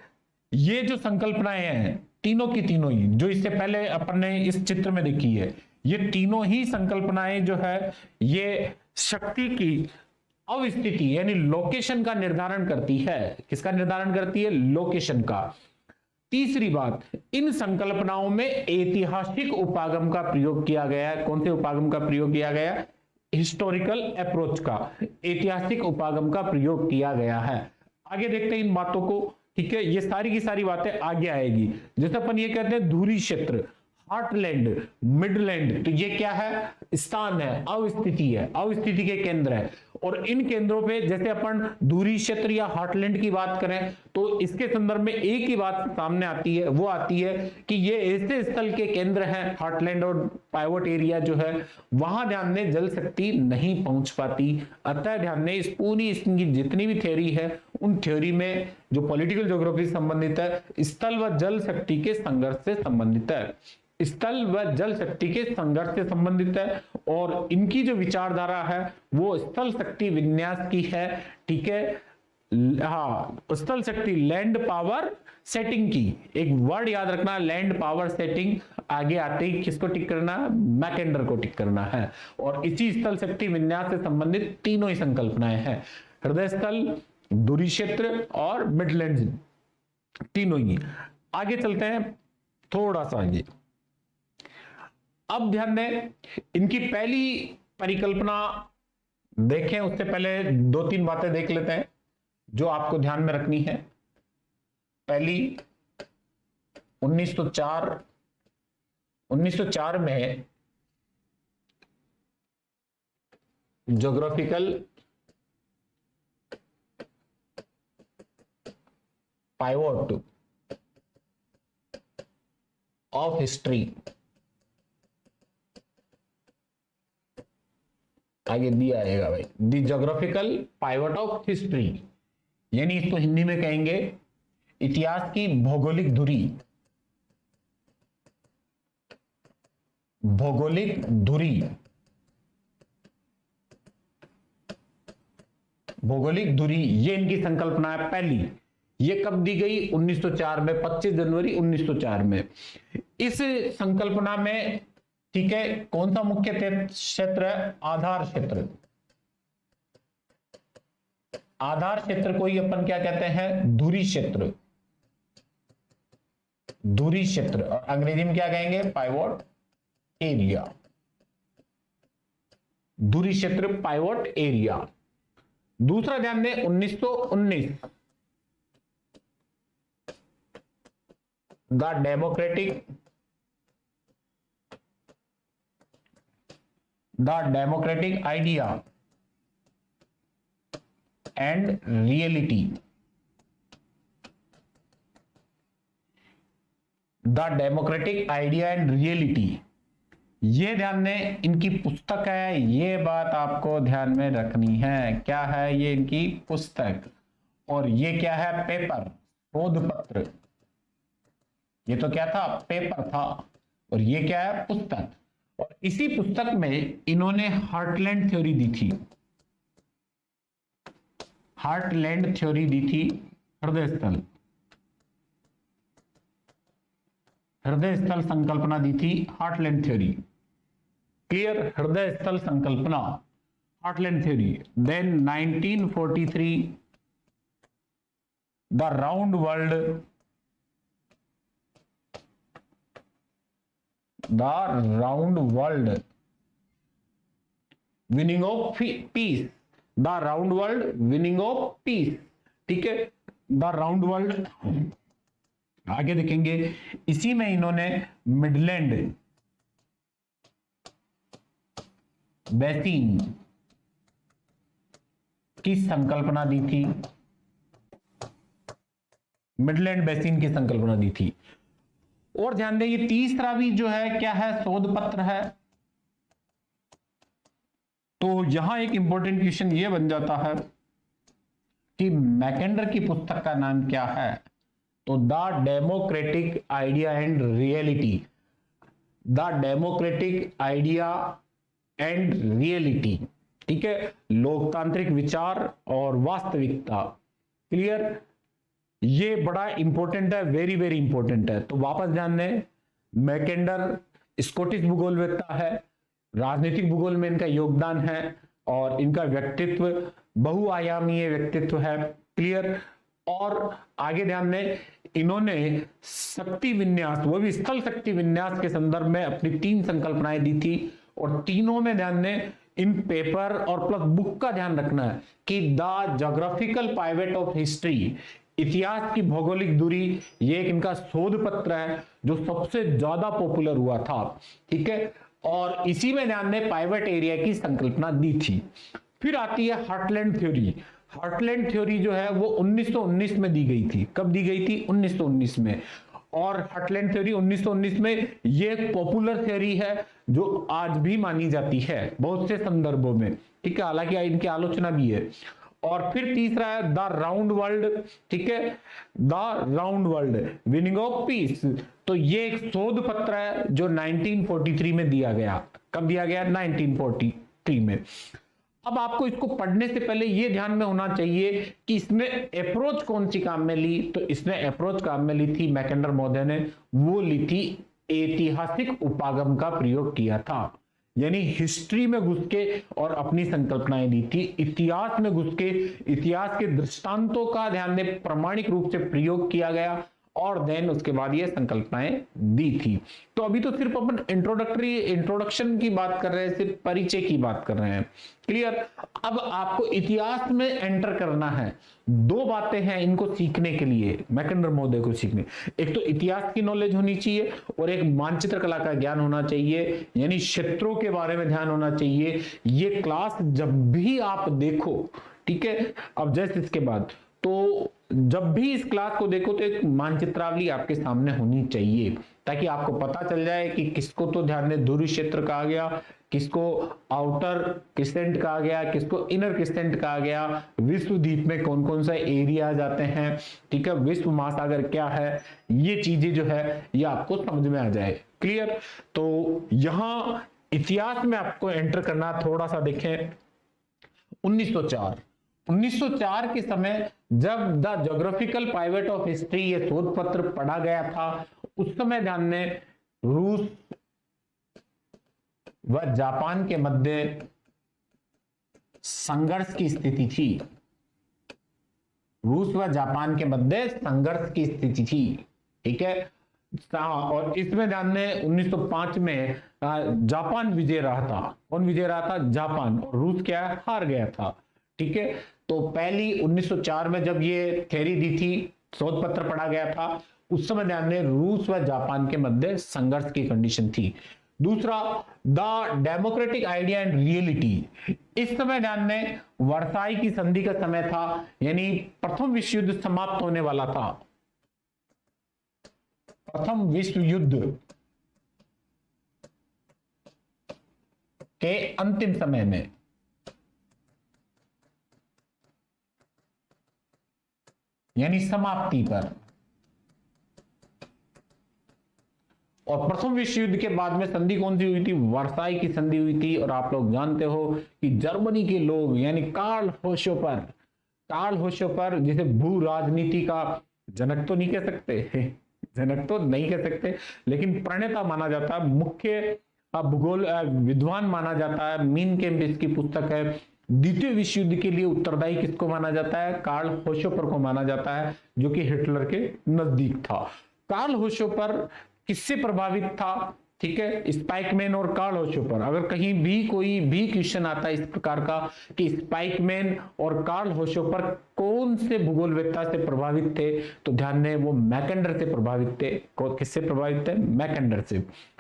ये जो संकल्पनाएं हैं तीनों की तीनों ही जो इससे पहले अपन ने इस चित्र में देखी है, ये तीनों ही संकल्पनाएं जो है ये शक्ति की अवस्थिति यानी लोकेशन का निर्धारण करती है। किसका निर्धारण करती है, लोकेशन का। तीसरी बात, इन संकल्पनाओं में ऐतिहासिक उपागम का प्रयोग किया गया है। कौन से उपागम का प्रयोग किया गया, हिस्टोरिकल अप्रोच का, ऐतिहासिक उपागम का प्रयोग किया गया है। आगे देखते हैं इन बातों को, ठीक है। ये सारी की सारी बातें आगे आएगी। जैसे अपन ये कहते हैं धुरी क्षेत्र, हार्टलैंड, मिडलैंड, तो ये क्या है? स्थान है, अवस्थिति है, अवस्थिति के केंद्र है। और इन केंद्रों पे जैसे अपन धुरी क्षेत्र या हार्टलैंड की बात करें तो इसके संदर्भ में एक ही बात सामने आती है, वो आती है कि ये ऐसे स्थल के केंद्र हैं, हार्टलैंड और पाइवोट एरिया जो है, वहां ध्यान दें जल शक्ति नहीं पहुंच पाती। अतः ध्यान दें इस पूरी इसकी जितनी भी थ्योरी है उन थ्योरी में जो पॉलिटिकल ज्योग्राफी संबंधित है, स्थल व जल शक्ति के संघर्ष से संबंधित है, स्थल व जल शक्ति के संघर्ष से संबंधित है। और इनकी जो विचारधारा है वो स्थल शक्ति विन्यास की है, ठीक है। हाँ, स्थल शक्ति लैंड पावर सेटिंग की, एक वर्ड याद रखना, लैंड पावर सेटिंग। आगे आते ही किसको टिक करना? मैकेंडर को टिक करना है। और इसी स्थल शक्ति विन्यास से संबंधित तीनों ही संकल्पनाएं हैं, हृदय स्थल, धुरी क्षेत्र और मिडलैंड, तीनों ही। आगे चलते हैं थोड़ा सा आगे। अब ध्यान दें इनकी पहली परिकल्पना देखें, उससे पहले दो तीन बातें देख लेते हैं जो आपको ध्यान में रखनी है। पहली 1904 में ज्योग्राफिकल पाइवोट ऑफ हिस्ट्री, आगे दिया आएगा भाई, the geographical pivot of history, यानी इसको हिंदी में कहेंगे इतिहास की भौगोलिक धुरी। भौगोलिक धुरी, भौगोलिक धुरी, ये इनकी संकल्पना है पहली। ये कब दी गई? 1904 में, 25 जनवरी 1904 में। इस संकल्पना में, ठीक है, कौन सा मुख्य क्षेत्र है? आधार क्षेत्र। आधार क्षेत्र को ही अपन क्या कहते हैं? धुरी क्षेत्र। धुरी क्षेत्र, और अंग्रेजी में क्या कहेंगे? Pivot area. धुरी क्षेत्र, पाइवोट एरिया। दूसरा ध्यान दें 1919, the democratic idea and reality. The democratic idea and reality, ये ध्यान दें इनकी पुस्तक है। ये बात आपको ध्यान में रखनी है। क्या है? ये इनकी पुस्तक। और ये क्या है? पेपर, शोध पत्र। ये तो क्या था? पेपर था। और ये क्या है? पुस्तक। और इसी पुस्तक में इन्होंने हार्टलैंड थ्योरी दी थी। हार्टलैंड थ्योरी दी थी, हृदय स्थल, हृदय स्थल संकल्पना दी थी, हार्टलैंड थ्योरी। क्लियर? हृदय स्थल संकल्पना, heartland theory. Then 1943 the round world winning of peace. The round world winning of peace, ठीक है। द राउंड वर्ल्ड, आगे देखेंगे। इसी में इन्होंने मिडलैंड बेसिन की संकल्पना दी थी। मिडलैंड बेसिन की संकल्पना दी थी। और ध्यान दें ये तीसरा भी जो है क्या है? शोध पत्र है। तो यहां एक इंपॉर्टेंट क्वेश्चन ये बन जाता है कि मैकेंडर की पुस्तक का नाम क्या है? तो the democratic idea and reality. The democratic idea and reality, ठीक है। लोकतांत्रिक विचार और वास्तविकता। क्लियर? ये बड़ा इंपॉर्टेंट है, वेरी वेरी इंपॉर्टेंट है। तो वापस ध्यान दें, मैकेंडर स्कॉटिश भूगोलवेत्ता है, राजनीतिक भूगोल में इनका योगदान है और इनका व्यक्तित्व बहुआयामी व्यक्तित्व है। क्लियर? और आगे ध्यान दें, इन्होंने शक्ति विन्यास, वो भी स्थल शक्ति विन्यास के संदर्भ में अपनी 3 संकल्पनाएं दी थी। और तीनों में ध्यान दें इन पेपर और प्लस बुक का ध्यान रखना है कि the geographical pivot of history, इतिहास की भौगोलिक दूरी, ये एक इनका शोध पत्र है जो सबसे ज्यादा पॉपुलर हुआ था, ठीक है। और इसी में ध्यान दें पाइवेट एरिया की संकल्पना दी थी। फिर आती है हार्टलैंड थ्योरी। हार्टलैंड थ्योरी जो है वो 1919 में दी गई थी। कब दी गई थी? 1919 में। और हार्टलैंड थ्योरी 1919 में ये एक पॉपुलर थ्योरी है जो आज भी मानी जाती है बहुत से संदर्भों में, ठीक है। हालांकि इनकी आलोचना भी है। और फिर तीसरा है द राउंड वर्ल्ड, ठीक है, the round world winning of piece. तो ये एक शोध पत्र है जो 1943 में दिया गया। कब दिया गया? 1943 में। अब आपको इसको पढ़ने से पहले ये ध्यान में होना चाहिए कि इसने अप्रोच कौन सी काम में ली। तो इसने अप्रोच काम में ली थी, मैकेंडर महोदय ने वो ली थी ऐतिहासिक उपागम का प्रयोग किया था। यानी हिस्ट्री में घुस के और अपनी संकल्पनाएं दी थी। इतिहास में घुस के इतिहास के दृष्टांतों का ध्यान में प्रामाणिक रूप से प्रयोग किया गया और देन उसके बाद ये संकल्पनाएं दी थी। तो अभी तो सिर्फ अपन इंट्रोडक्शन की बात कर रहे हैं, सिर्फ परिचय की बात कर रहे हैं। क्लियर? अब आपको इतिहास में एंटर करना है। दो बातें हैं इनको सीखने के लिए, मैकेंडर महोदय को सीखने। एक तो इतिहास की नॉलेज होनी चाहिए और एक मानचित्र कला का ज्ञान होना चाहिए, यानी क्षेत्रों के बारे में ध्यान होना चाहिए। ये क्लास जब भी आप देखो, ठीक है, अब जस्ट इसके बाद तो जब भी इस क्लास को देखो तो एक मानचित्रावली आपके सामने होनी चाहिए ताकि आपको पता चल जाए कि किसको तो ध्यान में ध्रुवीय क्षेत्र कहा गया, किसको आउटर क्रिसेंट कहा गया, किसको इनर क्रिसेंट कहा गया, विश्व द्वीप में कौन कौन सा एरिया जाते हैं, ठीक है, विश्व महासागर क्या है, ये चीजें जो है ये आपको समझ में आ जाए। क्लियर? तो यहां इतिहास में आपको एंटर करना, थोड़ा सा देखें 1904 के समय जब the geographical pivot of history ये शोध पत्र पढ़ा गया था, उस समय ध्यान में रूस व जापान के मध्य संघर्ष की स्थिति थी। रूस व जापान के मध्य संघर्ष की स्थिति थी, ठीक है। और इसमें ध्यान में 1905 में जापान विजय रहा था। कौन विजय रहा था? जापान। और रूस क्या है? हार गया था, ठीक है। तो पहली 1904 में जब ये थ्योरी दी थी, शोध पत्र पढ़ा गया था, उस समय ध्यान में रूस व जापान के मध्य संघर्ष की कंडीशन थी। दूसरा, the democratic idea and reality. इस समय ध्यान में वर्साई की संधि का समय था, यानी प्रथम विश्व युद्ध समाप्त होने वाला था। प्रथम विश्व युद्ध के अंतिम समय में, यानी समाप्ति पर। और प्रथम विश्व युद्ध के बाद में संधि कौन सी हुई थी? वर्साई की संधि हुई थी। और आप लोग जानते हो कि जर्मनी के लोग, यानी कार्ल होशोपर जिसे भू राजनीति का जनक तो नहीं कह सकते जनक तो नहीं कह सकते, लेकिन प्रणेता माना जाता है, मुख्य भूगोल विद्वान माना जाता है। मीन केम्प इसकी पुस्तक है। द्वितीय विश्व युद्ध के लिए उत्तरदायी किसको माना जाता है? कार्ल होशोपर को माना जाता है, जो कि हिटलर के नजदीक था। कार्ल होशोपर किससे प्रभावित था? ठीक है, स्पाइकमैन और कार्ल होशोपर। अगर कहीं भी कोई भी क्वेश्चन आता है इस प्रकार का कि स्पाइकमैन और कार्ल होशोपर कौन से भूगोलवेत्ता से प्रभावित थे, तो ध्यान दें वो मैकेंडर से प्रभावित थे। किससे प्रभावित थे? मैकेंडर से।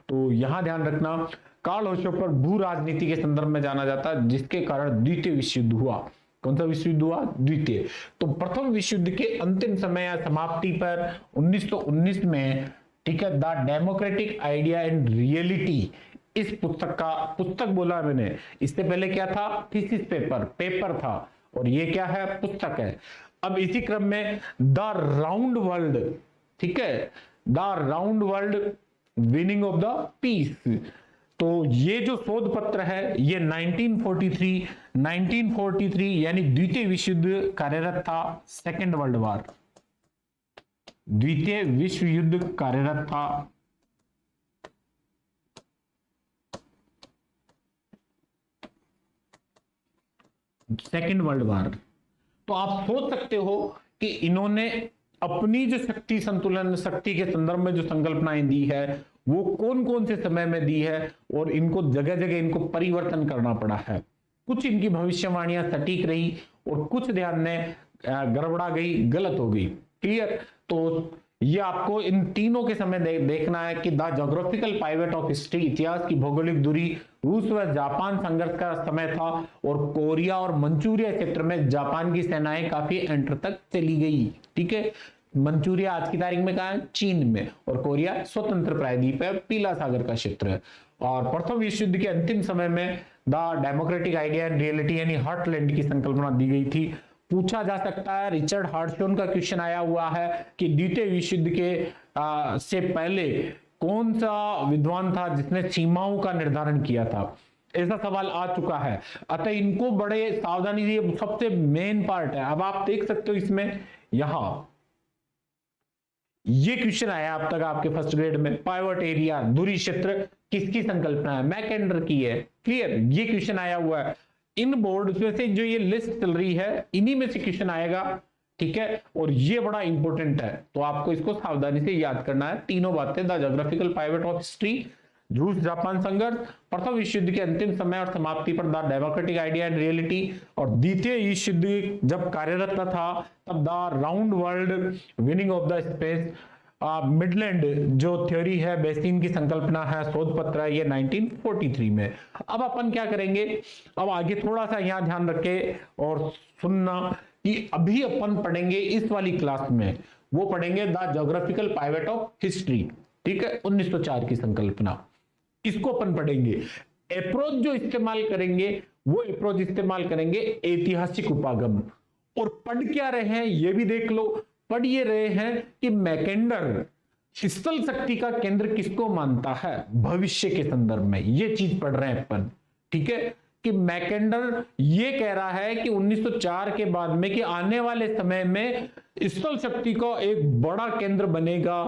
तो यहां ध्यान रखना, कार्ल होशोपर भू राजनीति के संदर्भ में जाना जाता है, जिसके कारण द्वितीय विश्व युद्ध हुआ। कौन सा विश्व युद्ध हुआ? द्वितीय। तो प्रथम विश्व युद्ध के अंतिम समय या समाप्ति पर 1919 में, ठीक है, the democratic idea and reality, इस पुस्तक बोला मैंने, इससे पहले क्या था? थीसिस पेपर था, और ये क्या है? पुस्तक है। अब इसी क्रम में द राउंड वर्ल्ड, ठीक है, the round world winning of the peace. तो ये जो शोध पत्र है ये 1943 यानी द्वितीय विश्व युद्ध कार्यरत था। सेकेंड वर्ल्ड वॉर, द्वितीय विश्व युद्ध कार्यरत था। Second world war. तो आप सोच सकते हो कि इन्होंने अपनी जो शक्ति संतुलन, शक्ति के संदर्भ में जो संकल्पनाएं दी है, वो कौन कौन से समय में दी है और इनको जगह जगह इनको परिवर्तन करना पड़ा है। कुछ इनकी भविष्यवाणियां सटीक रही और कुछ ध्यान में गड़बड़ा गई, गलत हो गई। क्लियर? तो ये आपको इन तीनों के समय देखना है कि the geographical pivot of history, इतिहास की भौगोलिक दूरी, रूस व जापान संघर्ष का समय था और कोरिया और मंचूरिया क्षेत्र में जापान की सेनाएं काफी एंटर तक चली गई। ठीक है, मंचूरिया आज की तारीख में कहा है? चीन में, और कोरिया स्वतंत्र प्रायद्वीप है, पीला सागर का क्षेत्र है। और प्रथम विश्व युद्ध के अंतिम समय में the democratic idea and reality यानी हार्टलैंड की संकल्पना दी गई थी। पूछा जा सकता है, रिचर्ड हार्टशोन का क्वेश्चन आया हुआ है कि द्वितीय विश्व युद्ध के से पहले कौन सा विद्वान था जिसने सीमाओं का निर्धारण किया था? ऐसा सवाल आ चुका है, अतः इनको बड़े सावधानी से, सबसे मेन पार्ट है। अब आप देख सकते हो इसमें, यहां ये क्वेश्चन आया अब तक आपके फर्स्ट ग्रेड में, पाइवट एरिया, दूरी क्षेत्र किसकी संकल्पना है? मैकेंडर की है। क्लियर? ये क्वेश्चन आया हुआ है इन बोर्ड में से, जो ये लिस्ट चल रही है इन्हीं में से क्वेश्चन आएगा। ठीक है, और ये बड़ा इंपॉर्टेंट है, तो आपको इसको सावधानी से याद करना है। तीनों बातें, the geographical pivot of history, रूस जापान संघर्ष, प्रथम विश्व युद्ध के अंतिम समय और समाप्ति पर the democratic idea and reality, और द्वितीय विश्व युद्ध जब कार्यरत था तब the round world winning of the space, Midland जो थ्योरी है, बेसिन की संकल्पना है, शोध पत्र है, ये 1943 में। अब अपन क्या करेंगे, अब आगे थोड़ा सा यहां ध्यान रखे और सुनना कि अभी अपन पढ़ेंगे इस वाली क्लास में, वो पढ़ेंगे the geographical pivot of history. ठीक है, 1904 की संकल्पना, इसको अपन पढ़ेंगे। अप्रोच जो इस्तेमाल करेंगे वो अप्रोच इस्तेमाल करेंगे ऐतिहासिक उपागम। और पढ़ क्या रहे हैं ये भी देख लो, पढ़ ये रहे हैं कि मैकेंडर स्थल शक्ति का केंद्र किसको मानता है भविष्य के संदर्भ में, ये चीज पढ़ रहे हैं अपन। ठीक है, कि मैकेंडर ये कह रहा है कि 1904 के बाद में कि आने वाले समय में स्थल शक्ति का एक बड़ा केंद्र बनेगा।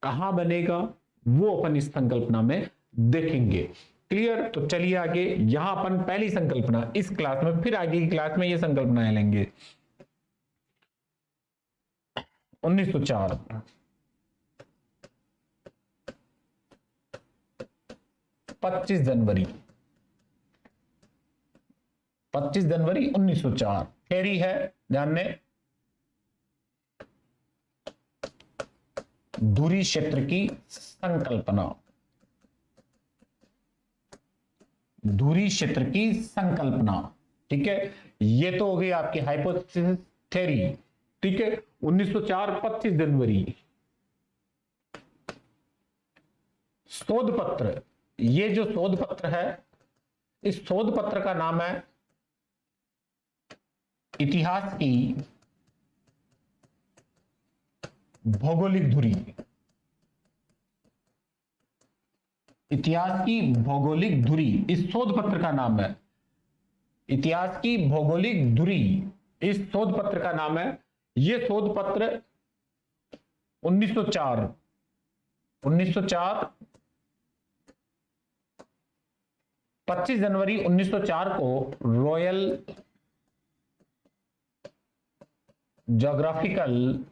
कहां बनेगा वो अपन इस संकल्पना में देखेंगे। क्लियर? तो चलिए आगे, यहां अपन पहली संकल्पना इस क्लास में, फिर आगे की क्लास में ये संकल्पनाएं लेंगे। 1904 25 जनवरी 1904 थ्योरी है, ध्यान में, दूरी क्षेत्र की संकल्पना, दूरी क्षेत्र की संकल्पना। ठीक है, ये तो हो गई आपकी हाइपोथेसिस थ्योरी। ठीक है, 1904 25 जनवरी। शोध पत्र, ये जो शोध पत्र है, इस शोध पत्र का नाम है इतिहास की भौगोलिक धुरी। इतिहास की भौगोलिक धुरी इस शोध पत्र का नाम है। इतिहास की भौगोलिक धुरी इस शोध पत्र का नाम है। यह शोध पत्र 1904 25 जनवरी 1904 को रॉयल ज्योग्राफिकल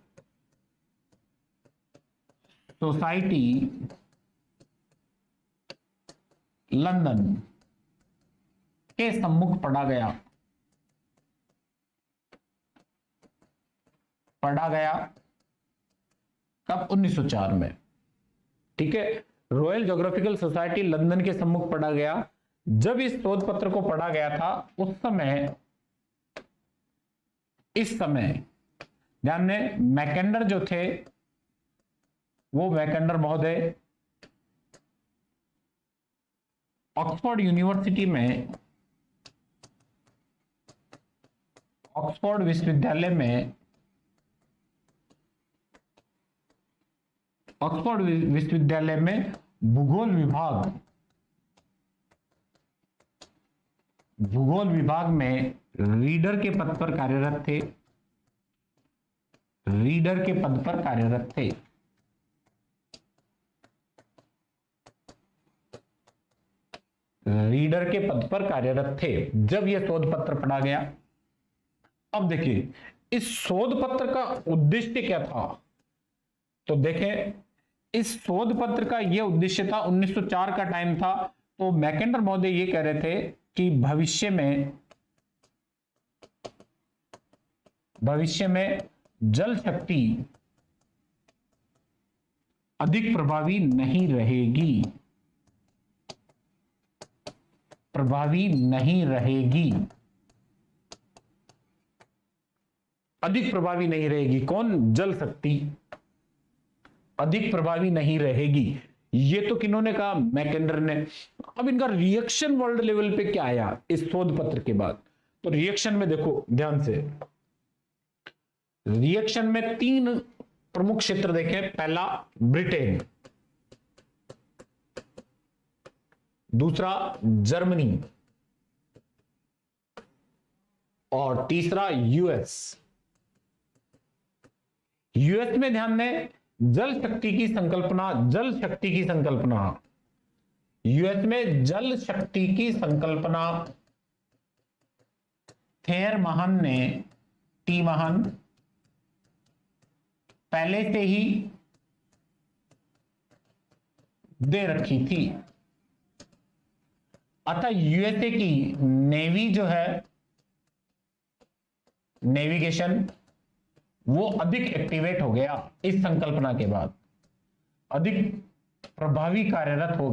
सोसाइटी लंदन के सम्मुख पढ़ा गया। कब? 1904 में। ठीक है, रॉयल ज्योग्राफिकल सोसाइटी लंदन के सम्मुख पढ़ा गया। जब इस शोध पत्र को पढ़ा गया था उस समय, इस समय ध्यान में, मैकेंडर जो थे, वो मैकेंडर महोदय ऑक्सफोर्ड यूनिवर्सिटी में, ऑक्सफोर्ड विश्वविद्यालय में, ऑक्सफोर्ड विश्वविद्यालय में भूगोल विभाग में रीडर के पद पर कार्यरत थे। रीडर के पद पर कार्यरत थे। रीडर के पद पर कार्यरत थे जब यह शोध पत्र पढ़ा गया। अब देखिए इस शोध पत्र का उद्देश्य क्या था, तो देखें इस शोध पत्र का यह उद्देश्य था, 1904 का टाइम था। तो मैकेंडर महोदय ये कह रहे थे कि भविष्य में जल शक्ति अधिक प्रभावी नहीं रहेगी, अधिक प्रभावी नहीं रहेगी। कौन? जल शक्ति अधिक प्रभावी नहीं रहेगी। ये तो किन्होंने कहा? मैकेंडर ने। अब इनका रिएक्शन वर्ल्ड लेवल पे क्या आया इस शोध पत्र के बाद? तो रिएक्शन में देखो ध्यान से, रिएक्शन में 3 प्रमुख क्षेत्र देखें। पहला ब्रिटेन, दूसरा जर्मनी और तीसरा यूएस। यूएस में ध्यान दें, जल शक्ति की संकल्पना, यूएस में जल शक्ति की संकल्पना थेयर महान ने, टी महान, पहले से ही दे रखी थी। अतः यूएसए की नेवी जो है, नेविगेशन, वो अधिक एक्टिवेट हो गया इस संकल्पना के बाद, अधिक प्रभावी कार्यरत हो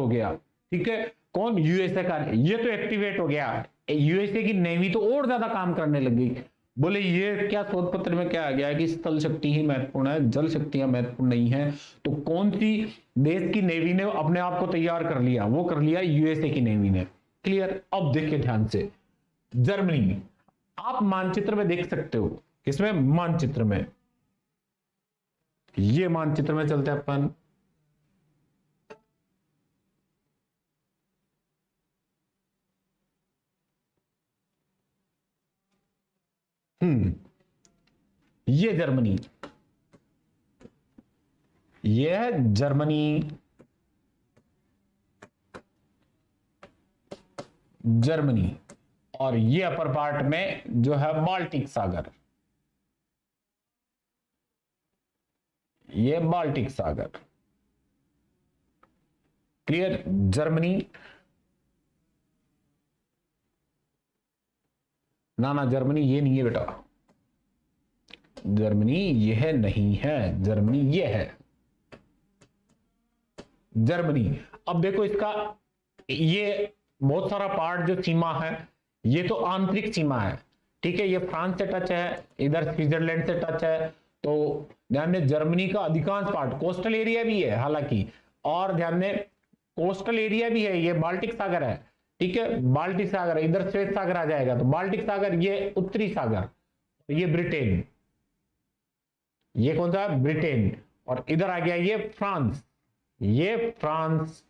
गया, ठीक है। कौन? यूएसए का, ये तो एक्टिवेट हो गया, यूएसए की नेवी तो और ज्यादा काम करने लग गई। बोले ये क्या शोध पत्र में क्या आ गया कि स्थल शक्ति ही महत्वपूर्ण है, जल शक्तियां महत्वपूर्ण नहीं है। तो कौन सी देश की नेवी ने अपने आप को तैयार कर लिया? वो कर लिया यूएसए की नेवी ने। क्लियर? अब देखिए ध्यान से, जर्मनी, आप मानचित्र में देख सकते हो। किसमें? मानचित्र में। ये मानचित्र में चलते हैं अपन। ये जर्मनी, ये है जर्मनी, और ये अपर पार्ट में जो है बाल्टिक सागर, ये बाल्टिक सागर। क्लियर? जर्मनी, ना जर्मनी ये नहीं है बेटा, जर्मनी यह नहीं है, जर्मनी ये है जर्मनी। अब देखो इसका ये बहुत सारा पार्ट जो सीमा है, ये तो आंतरिक सीमा है, ठीक है। ये फ्रांस से टच है, इधर स्विट्जरलैंड से टच है। तो ध्यान दें, जर्मनी का अधिकांश पार्ट कोस्टल एरिया भी है हालांकि, और ध्यान दें कोस्टल एरिया भी है, ये बाल्टिक सागर है, ठीक है। बाल्टिक सागर, इधर श्वेत सागर आ जाएगा, तो बाल्टिक सागर ये उत्तरी सागर, ये ब्रिटेन, ये कौन सा? ब्रिटेन। और इधर आ गया ये फ्रांस, ये फ्रांस।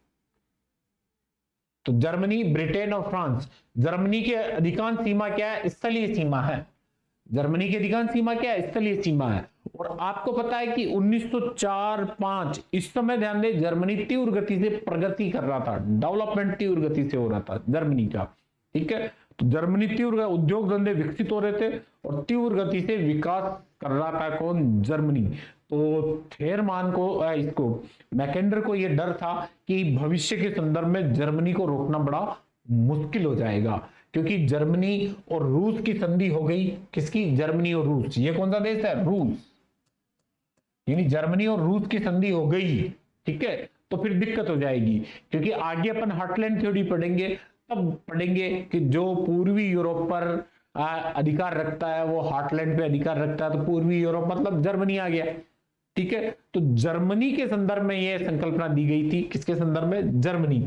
तो जर्मनी, ब्रिटेन और फ्रांस। जर्मनी की अधिकांश सीमा क्या है? स्थलीय सीमा है। जर्मनी की अधिकांश सीमा क्या है? स्थलीय सीमा है। और आपको पता है कि 1904-5 इस समय ध्यान दें, जर्मनी तीव्र गति से प्रगति कर रहा था, डेवलपमेंट तीव्र गति से हो रहा था जर्मनी का, ठीक है। तो जर्मनी तीव्र उद्योग धंधे विकसित हो रहे थे और तीव्र गति से विकास कर रहा था। कौन? जर्मनी। तो थेरमान को, इसको मैकेंडर को यह डर था कि भविष्य के संदर्भ में जर्मनी को रोकना बड़ा मुश्किल हो जाएगा, क्योंकि जर्मनी और रूस की संधि हो गई। किसकी? जर्मनी और रूस। ये कौन सा देश है? रूस। यानी जर्मनी और रूस की संधि हो गई, ठीक है। तो फिर दिक्कत हो जाएगी, क्योंकि आगे अपन हार्टलैंड थ्योरी पढ़ेंगे, तब पढ़ेंगे कि जो पूर्वी यूरोप पर अधिकार रखता है वो हार्टलैंड पे अधिकार रखता है। तो पूर्वी यूरोप मतलब जर्मनी आ गया, ठीक है। तो जर्मनी के संदर्भ में यह संकल्पना दी गई थी। किसके संदर्भ में? जर्मनी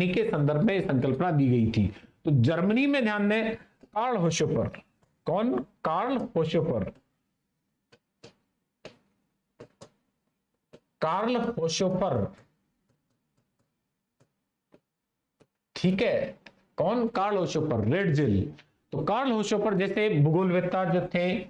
के संदर्भ में संकल्पना दी गई थी। तो जर्मनी में ध्यान दें, कार्ल होशोपर। कौन? कार्ल होशोपर। कार्ल होशोपर, ठीक है। कौन? कार्ल होशोपर, रेड जेल। तो कार्ल होशोपर जैसे भूगोलवेत्ता जो थे,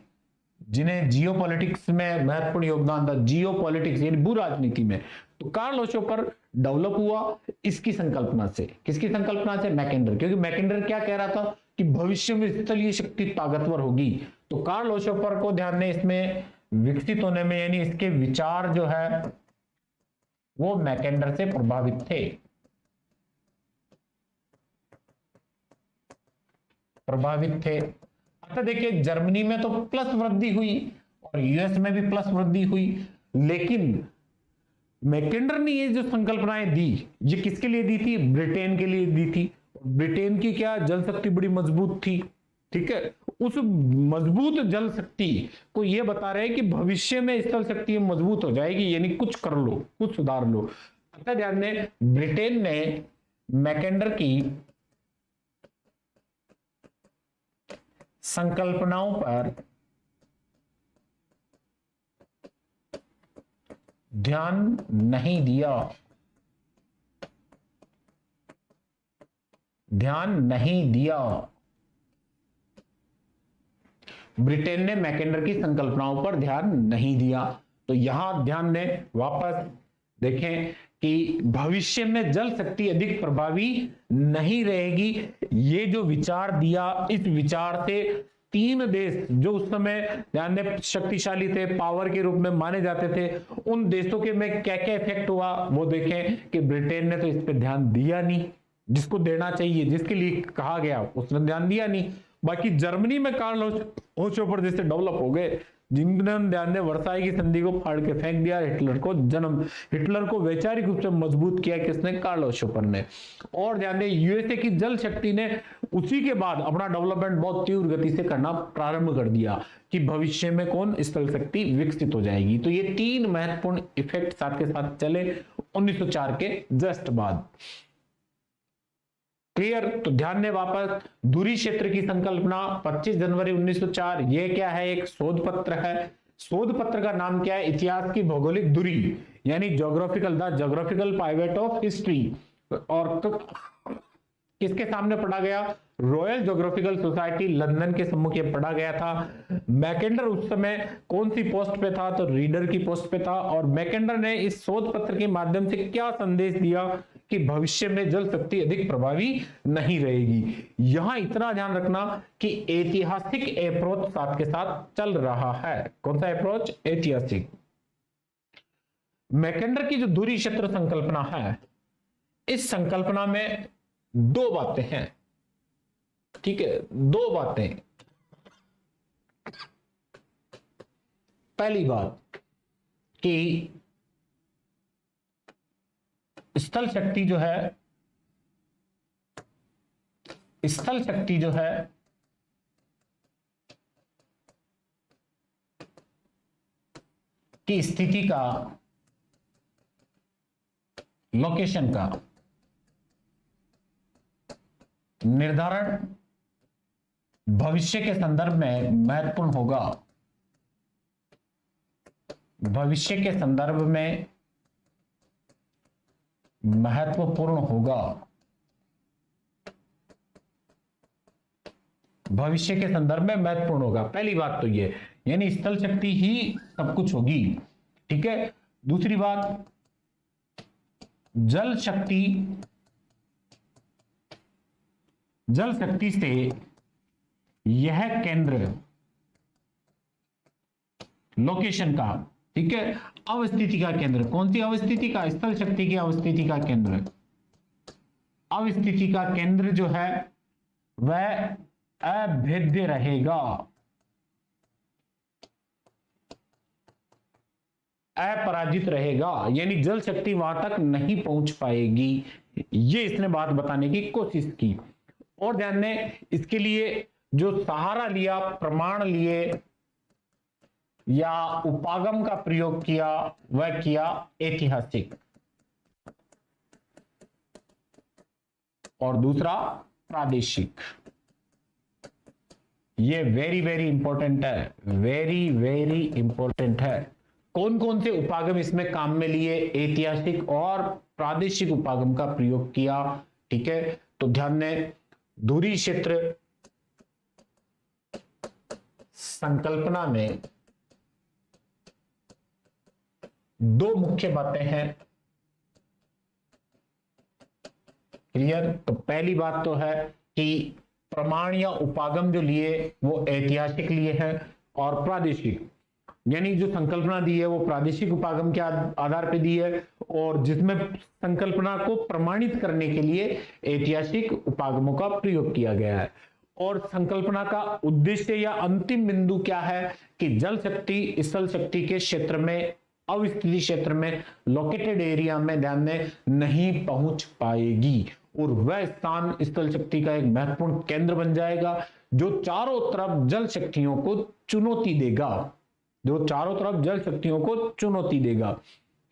जिन्हें जियोपॉलिटिक्स में महत्वपूर्ण योगदान था, जियोपॉलिटिक्स यानी भू राजनीति में, तो कार्ल ओशोपर डेवलप हुआ इसकी संकल्पना से। किसकी संकल्पना से? मैकेंडर। क्योंकि मैकेंडर क्या कह रहा था कि भविष्य में स्थलीय शक्ति ताकतवर होगी, तो कार्ल ओशोपर को ध्यान दें इसमें विकसित होने में, यानी इसके विचार जो है वो मैकेंडर से प्रभावित थे, अतः देखिए जर्मनी में तो प्लस वृद्धि हुई और यूएस में भी प्लस वृद्धि हुई, लेकिन मैकेंडर ने ये जो संकल्पनाएं दी, ये किसके लिए दी थी? ब्रिटेन के लिए दी थी। ब्रिटेन की क्या जल शक्ति बड़ी मजबूत थी, ठीक है। उस मजबूत जल शक्ति को ये बता रहे हैं कि भविष्य में स्थल शक्ति मजबूत हो जाएगी, यानी कुछ कर लो, कुछ सुधार लो। अतः ध्यान दें ब्रिटेन ने मैकेंडर की संकल्पनाओं पर ध्यान नहीं दिया, ब्रिटेन ने मैकेंडर की संकल्पनाओं पर ध्यान नहीं दिया। तो यहां ध्यान दें, वापस देखें कि भविष्य में जल शक्ति अधिक प्रभावी नहीं रहेगी। ये जो विचार दिया, इस विचार से 3 देश जो उस समय ध्यान दें शक्तिशाली थे, पावर के रूप में माने जाते थे, उन देशों के में क्या क्या इफेक्ट हुआ वो देखें कि ब्रिटेन ने तो इस पर ध्यान दिया नहीं, जिसको देना चाहिए, जिसके लिए कहा गया उसने ध्यान दिया नहीं। बाकी जर्मनी में कार्ल ओशोपर जैसे डेवलप हो गए, जिन्होंने ध्यान दें वर्साई की संधि को फाड़ के फेंक दिया, हिटलर को वैचारिक रूप से मजबूत किया किसने? कार्ल ओशोपर ने। और ध्यान दें यूएसए की जल शक्ति ने उसी के बाद अपना डेवलपमेंट बहुत तीव्र गति से करना प्रारंभ कर दिया कि भविष्य में कौन स्थल शक्ति विकसित हो जाएगी। तो ये 3 महत्वपूर्ण इफेक्ट साथ के साथ चले 1904 के जस्ट बाद। क्लियर? तो ध्यान दें वापस दूरी क्षेत्र की संकल्पना 25 जनवरी 1904। ये क्या है? एक शोध पत्र है। शोध पत्र का नाम क्या है? इतिहास की भौगोलिक दूरी, यानी ज्योग्राफिकल पाइवेट ऑफ हिस्ट्री। और किसके सामने पढ़ा गया? रॉयल ज्योग्राफिकल सोसाइटी लंदन के सम्मुख ये पढ़ा गया था। मैकेंडर उस समय कौन सी पोस्ट पे था? तो रीडर की पोस्ट पे था। और मैकेंडर ने इस शोध पत्र के माध्यम से क्या संदेश दिया कि भविष्य में जल शक्ति अधिक प्रभावी नहीं रहेगी। यहां इतना ध्यान रखना कि ऐतिहासिक अप्रोच साथ के साथ चल रहा है। कौन सा अप्रोच? ऐतिहासिक। मैकेंडर की जो दूरी क्षेत्र संकल्पना है, इस संकल्पना में 2 बातें हैं, ठीक है, 2 बातें। पहली बात कि स्थल शक्ति जो है की स्थिति का, लोकेशन का निर्धारण भविष्य के संदर्भ में महत्वपूर्ण होगा। भविष्य के संदर्भ में महत्वपूर्ण होगा। भविष्य के संदर्भ में महत्वपूर्ण होगा। पहली बात तो ये, यानी स्थल शक्ति ही सब कुछ होगी, ठीक है। दूसरी बात, जल शक्ति से यह केंद्र, लोकेशन का, ठीक है, अवस्थिति का केंद्र। कौन सी अवस्थिति का? स्थल शक्ति की अवस्थिति का केंद्र। अवस्थिति का केंद्र जो है वह अभेद्य रहेगा, अपराजित रहेगा, यानी जल शक्ति वहां तक नहीं पहुंच पाएगी। ये इसने बात बताने की कोशिश की। और ध्यान दें इसके लिए जो सहारा लिया, प्रमाण लिए या उपागम का प्रयोग किया, वह किया ऐतिहासिक, और दूसरा प्रादेशिक। ये वेरी वेरी इंपॉर्टेंट है, वेरी वेरी इंपॉर्टेंट है। कौन कौन से उपागम इसमें काम में लिए? ऐतिहासिक और प्रादेशिक उपागम का प्रयोग किया, ठीक है। तो ध्यान दें दूरी क्षेत्र संकल्पना में 2 मुख्य बातें हैं। क्लियर। तो पहली बात तो है कि प्रमाण या उपागम जो लिए वो ऐतिहासिक लिए हैं, और प्रादेशिक यानी जो संकल्पना दी है वो प्रादेशिक उपागम के आधार पर दी है, और जिसमें संकल्पना को प्रमाणित करने के लिए ऐतिहासिक उपागमों का प्रयोग किया गया है। और संकल्पना का उद्देश्य या अंतिम बिंदु क्या है कि जल शक्ति स्थल शक्ति के क्षेत्र में, अविस्तृत क्षेत्र में, लोकेटेड एरिया में ध्यान दें नहीं पहुंच पाएगी, और वह स्थान स्थल शक्ति का एक महत्वपूर्ण केंद्र बन जाएगा जो चारों तरफ जल शक्तियों को चुनौती देगा, जो चारों तरफ जल शक्तियों को चुनौती देगा।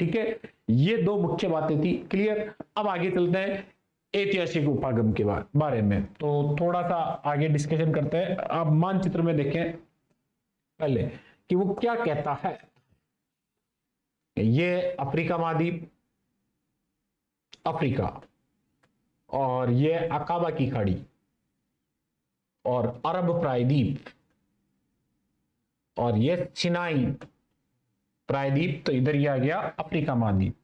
ठीक है, ये दो मुख्य बातें थी। क्लियर। अब आगे चलते हैं ऐतिहासिक उपागम के बारे में, तो थोड़ा सा आगे डिस्कशन करते हैं। आप मानचित्र में देखें पहले कि वो क्या कहता है। ये अफ्रीका महाद्वीप, अफ्रीका, और ये अकाबा की खाड़ी और अरब प्रायद्वीप, और ये सिनाई प्रायद्वीप, तो इधर ये आ गया अफ्रीका महाद्वीप,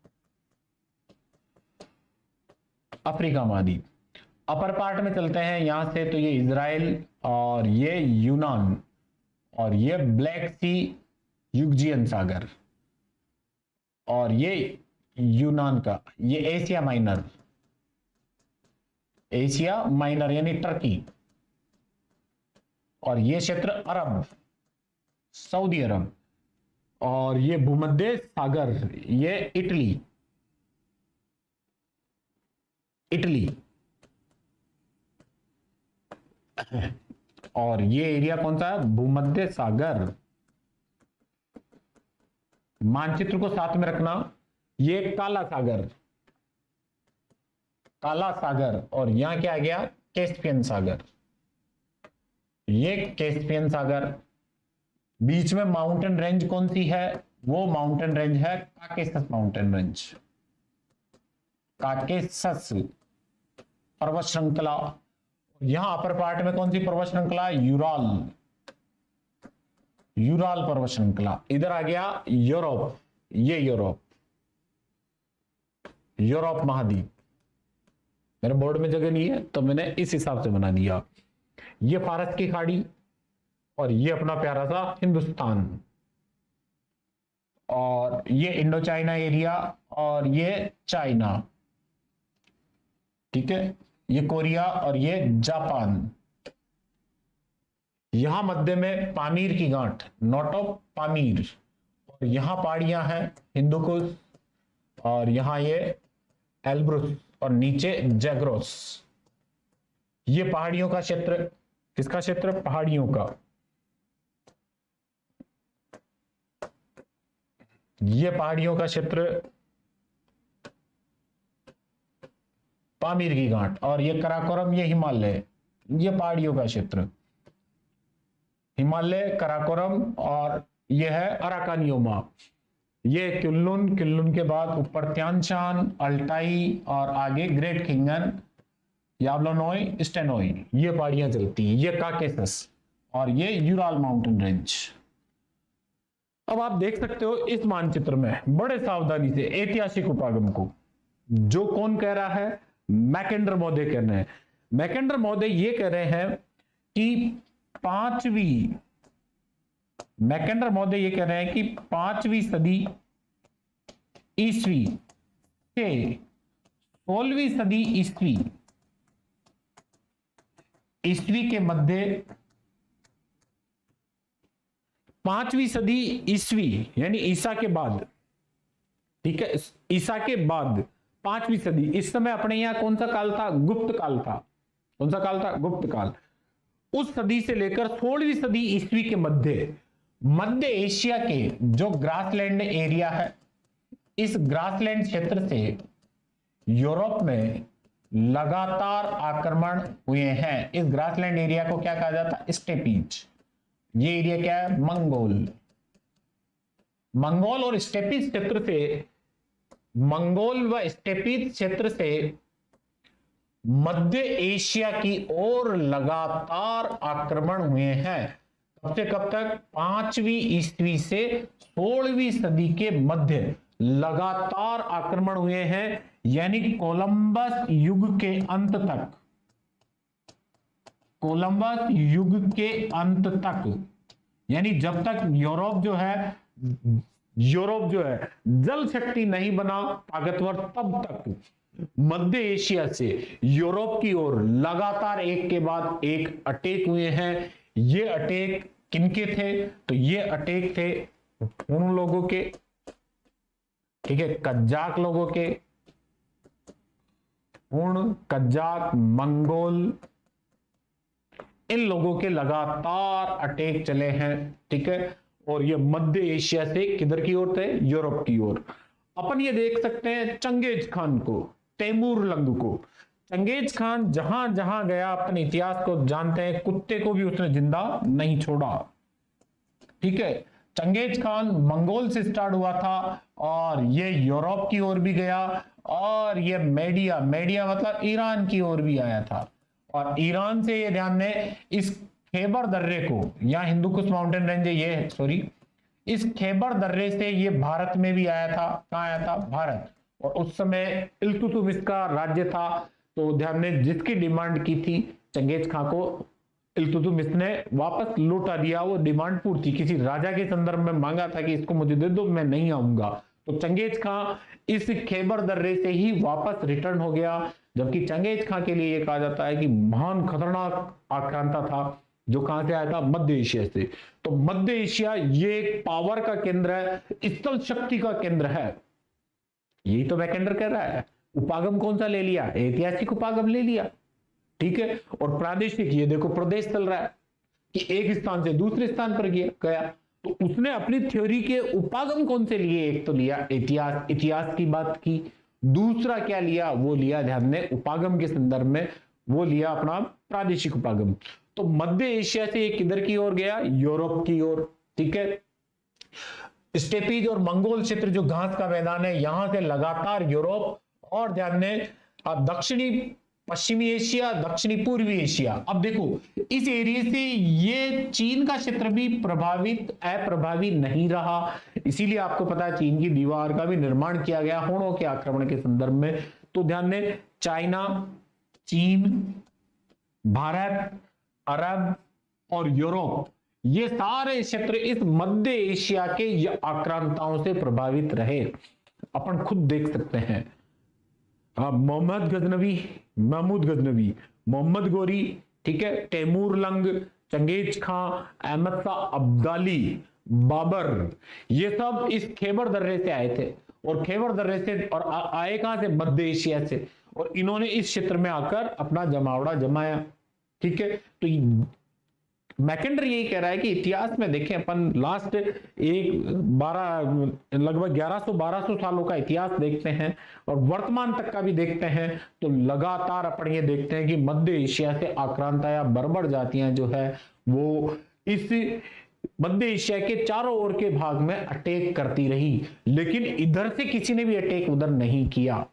अफ्रीका महाद्वीप। अपर पार्ट में चलते हैं यहां से, तो ये इजराइल, और ये यूनान, और ये ब्लैक सी यूग्जियन सागर, और ये यूनान का, ये एशिया माइनर, एशिया माइनर यानी टर्की, और ये क्षेत्र अरब, सऊदी अरब, और ये भूमध्य सागर, ये इटली, इटली, और ये एरिया कौन सा है, भूमध्य सागर। मानचित्र को साथ में रखना, ये काला सागर, काला सागर, और यहां क्या आ गया, कैस्पियन सागर, ये कैस्पियन सागर। बीच में माउंटेन रेंज कौन सी है, वो माउंटेन रेंज है काकेसस माउंटेन रेंज, काकेसस पर्वत श्रृंखला। यहां अपर पार्ट में कौन सी पर्वत श्रृंखला, यूराल, यूराल पर्वत श्रृंखला। इधर आ गया यूरोप, ये यूरोप, यूरोप महाद्वीप। मेरे बोर्ड में जगह नहीं है तो मैंने इस हिसाब से बना दिया। ये फारस की खाड़ी, और ये अपना प्यारा सा हिंदुस्तान, और ये इंडो चाइना एरिया, और ये चाइना। ठीक है, ये कोरिया, और ये जापान। यहां मध्य में पामीर की गांठ, नॉट ऑफ पामीर, और यहां पहाड़ियां हैं हिंदुकुश, और यहां ये एल्ब्रुस, और नीचे जैग्रोस। ये पहाड़ियों का क्षेत्र, किसका क्षेत्र, पहाड़ियों का। ये पहाड़ियों का क्षेत्र पामीर की घाट, और ये कराकोरम, ये हिमालय, ये पहाड़ियों का क्षेत्र, हिमालय, कराकोरम, और ये है अराकानियोमा। ये कुल्लुन, कुल्लुन के बाद ऊपर त्यान शान, अल्टाई, और आगे ग्रेट खिंगन, यावलोनोई, स्टेनोई, ये पहाड़ियां चलती हैं। ये काकेसस, और ये यूराल माउंटेन रेंज। अब आप देख सकते हो इस मानचित्र में बड़े सावधानी से ऐतिहासिक उपागम को, जो कौन कह रहा है, मैकेंडर महोदय कह रहे हैं। मैकेंडर महोदय ये कह रहे हैं कि मैकेंडर महोदय ये कह रहे हैं कि 5वीं सदी ईस्वी से 16वीं सदी ईस्वी के मध्य, 5वीं सदी ईस्वी यानी ईसा के बाद, ठीक है, ईसा के बाद 5वीं सदी। इस समय अपने यहां कौन सा काल था, गुप्त काल था। कौन सा काल था, गुप्त काल। उस सदी से लेकर 16वीं सदी ईस्वी के मध्य एशिया के जो ग्रासलैंड एरिया है, इस ग्रासलैंड क्षेत्र से यूरोप में लगातार आक्रमण हुए हैं। इस ग्रासलैंड एरिया को क्या कहा जाता है, स्टेपीज। ये एरिया क्या है, मंगोल और स्टेपीज क्षेत्र से, मंगोल व स्टेपीज क्षेत्र से मध्य एशिया की ओर लगातार आक्रमण हुए हैं। कब से कब तक, 5वीं ईस्वी से 16वीं सदी के मध्य लगातार आक्रमण हुए हैं। यानी कोलंबस युग के अंत तक, कोलंबस युग के अंत तक, यानी जब तक यूरोप जो है जल शक्ति नहीं बना ताकतवर, तब तक मध्य एशिया से यूरोप की ओर लगातार एक के बाद एक अटैक हुए हैं। ये अटैक किनके थे? तो ये अटैक थे उन लोगों के, ठीक है, कज्जाक लोगों के, हुन, कज्जाक, मंगोल, इन लोगों के लगातार अटैक चले हैं, ठीक है। और ये मध्य एशिया से किधर की ओर थे? यूरोप की ओर। अपन ये देख सकते हैं चंगेज खान को, तैमूर लंग को। चंगेज खान जहां जहां गया, अपन इतिहास को जानते हैं, कुत्ते को भी उसने जिंदा नहीं छोड़ा, ठीक है। चंगेज खान मंगोल से स्टार्ट हुआ था और ये यूरोप की ओर भी गया, और ये मेडिया मतलब ईरान की ओर भी आया था। और ईरान से, ये ध्यान दें, इस खैबर दर्रे को, या हिंदू कुश माउंटेन रेंज ये सॉरी, इस खैबर दर्रे से ये भारत में भी आया था। कहां आया था? भारत। और उस समय इल्तुतमिश का राज्य था, तो ध्यान दें, जिसकी डिमांड की थी चंगेज खान को, इल्तुतमिश ने वापस लौटा दिया। वो डिमांड पूर्ति किसी राजा के संदर्भ में मांगा था कि इसको मुझे दे दो, मैं नहीं आऊंगा। तो चंगेज खान इस खैबर दर्रे से ही वापस रिटर्न हो गया। जबकि चंगेज खान के लिए यह कहा जाता है कि महान खतरनाक आक्रांता था, जो कहां से आया था? मध्य एशिया से। तो मध्य एशिया ये एक पावर का केंद्र है, स्थल शक्ति का केंद्र है। यही तो मैकेंडर कह रहा है। उपागम कौन सा ले लिया? ऐतिहासिक उपागम ले लिया, ठीक है। और प्रादेशिक, ये देखो प्रदेश चल रहा है कि एक स्थान से दूसरे स्थान पर गया। तो उसने अपनी थ्योरी के उपागम कौन से लिए? एक तो लिया इतिहास की बात की, दूसरा क्या लिया? वो लिया, ध्यान दें, उपागम के संदर्भ में वो लिया अपना प्रादेशिक उपागम। तो मध्य एशिया से किधर की ओर गया? यूरोप की ओर, ठीक है। स्टेपीज और मंगोल क्षेत्र, जो घास का मैदान है, यहां से लगातार यूरोप, और ध्यान दें दक्षिणी पश्चिमी एशिया, दक्षिणी पूर्वी एशिया। अब देखो, इस एरिया से ये चीन का क्षेत्र भी अप्रभावी नहीं रहा। इसीलिए आपको पता है चीन की दीवार का भी निर्माण किया गया हुनों के आक्रमण के संदर्भ में। तो ध्यान दें, चाइना, चीन, भारत, अरब और यूरोप, ये सारे क्षेत्र इस मध्य एशिया के आक्रांताओं से प्रभावित रहे। अपन खुद देख सकते हैं, महमूद गजनवी, मोहम्मद गोरी, ठीक है, तैमूर लंग, चंगेज खां, अहमद शाह अब्दाली, बाबर, ये सब इस खैबर दर्रे से आए थे। और खैबर दर्रे से और आए कहां से? मध्य एशिया से। और इन्होंने इस क्षेत्र में आकर अपना जमावड़ा जमाया, ठीक है। तो मैकेंडर यही कह रहा है कि इतिहास में देखें, अपन लास्ट लगभग 1100-1200 सालों का इतिहास देखते हैं और वर्तमान तक का भी देखते हैं, तो लगातार अपन ये देखते हैं कि मध्य एशिया से आक्रांता या बर्बर जातियां जो है वो इस मध्य एशिया के चारों ओर के भाग में अटैक करती रही, लेकिन इधर से किसी ने भी अटैक उधर नहीं किया,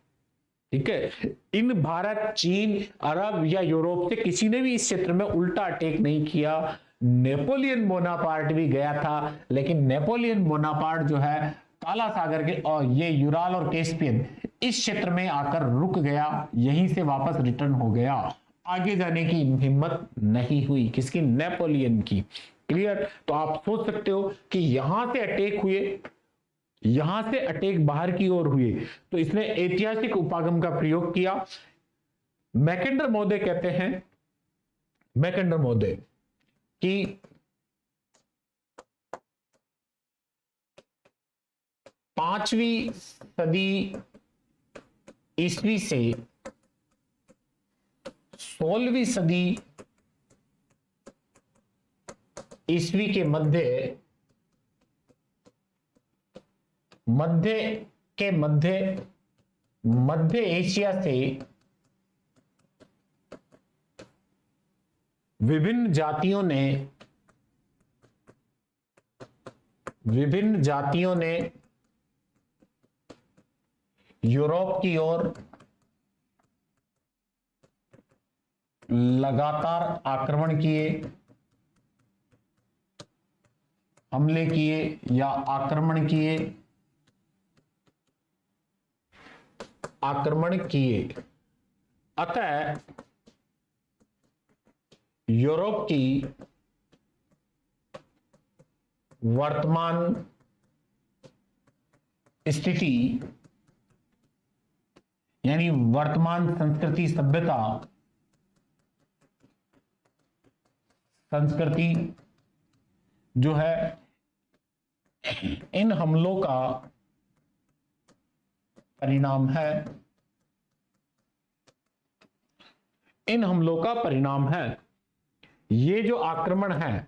ठीक है। इन भारत, चीन, अरब या यूरोप से किसी ने भी इस क्षेत्र में उल्टा अटैक नहीं किया। नेपोलियन बोनापार्ट भी गया था, लेकिन नेपोलियन बोनापार्ट जो है काला सागर के और ये यूराल और कैस्पियन इस क्षेत्र में आकर रुक गया, यहीं से वापस रिटर्न हो गया। आगे जाने की हिम्मत नहीं हुई किसकी? नेपोलियन की। क्लियर? तो आप सोच सकते हो कि यहां से अटैक हुए, यहां से अटैक बाहर की ओर हुए, तो इसने ऐतिहासिक उपागम का प्रयोग किया। मैकेंडर महोदय कहते हैं, मैकेंडर महोदय कि 5वीं सदी ईस्वी से 16वीं सदी ईस्वी के मध्य एशिया से विभिन्न जातियों ने यूरोप की ओर लगातार आक्रमण किए, हमले किए या आक्रमण किए, आक्रमण किए। अतः यूरोप की वर्तमान स्थिति यानी वर्तमान संस्कृति संस्कृति जो है इन हमलों का परिणाम है। इन हमलों का परिणाम है। ये जो आक्रमण है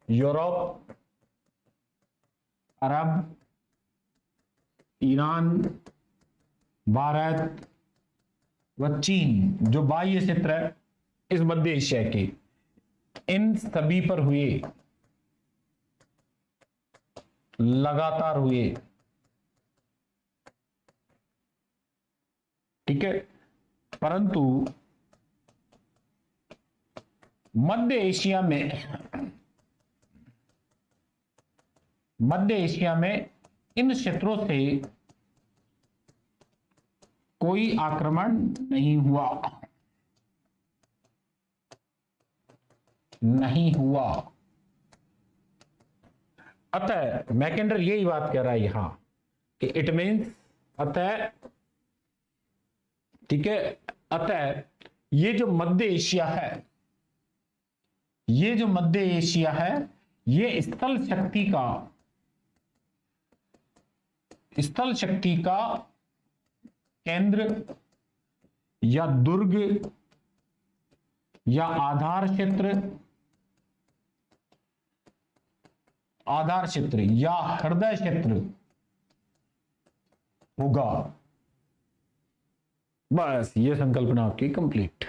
यूरोप, अरब, ईरान, भारत व चीन जो बाह्य क्षेत्र है इस मध्य एशिया के, इन सभी पर हुए, लगातार हुए। ठीक है, परंतु मध्य एशिया में इन क्षेत्रों से कोई आक्रमण नहीं हुआ। अतः मैकेंडर यही बात कह रहा है यहां कि इट मीन्स अतः, ठीक है, अतः ये जो मध्य एशिया है, ये स्थल शक्ति का केंद्र या दुर्ग या आधार क्षेत्र या हृदय क्षेत्र होगा। बस ये संकल्पना आपकी कंप्लीट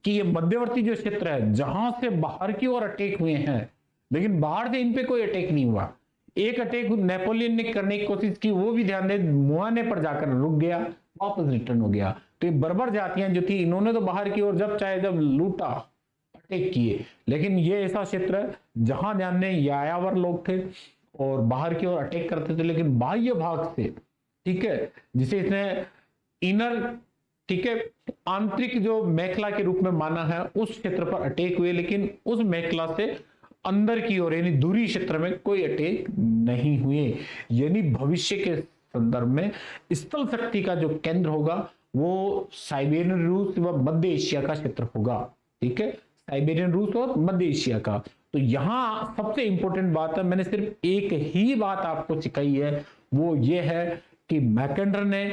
कि ये मध्यवर्ती जो क्षेत्र है जहां से बाहर की ओर अटैक हुए हैं, लेकिन बाहर से इन पे कोई अटैक नहीं हुआ। एक अटैक नेपोलियन ने करने की कोशिश की, वो भी ध्यान दे मुआने पर जाकर रुक गया, वापस रिटर्न हो गया। तो ये बर्बर जातियां जो थी, इन्होंने तो बाहर की ओर जब चाहे जब लूटा, अटैक किए, लेकिन ये ऐसा क्षेत्र है जहां ध्यान दें यायावर लोग थे और बाहर की ओर अटैक करते थे, लेकिन बाह्य भाग से, ठीक है, जिसे इसने इनर, ठीक है, आंतरिक जो मेखला के रूप में माना है, उस क्षेत्र पर अटैक हुए, लेकिन उस मेखला से अंदर की ओर यानी दूरी क्षेत्र में कोई अटैक नहीं हुए। यानी भविष्य के संदर्भ में स्थल शक्ति का जो केंद्र होगा वो साइबेरियन रूस व मध्य एशिया का क्षेत्र होगा। ठीक है, साइबेरियन रूस और मध्य एशिया का। तो यहां सबसे इंपॉर्टेंट बात है, मैंने सिर्फ एक ही बात आपको सिखाई है, वो ये है कि मैकेंडर ने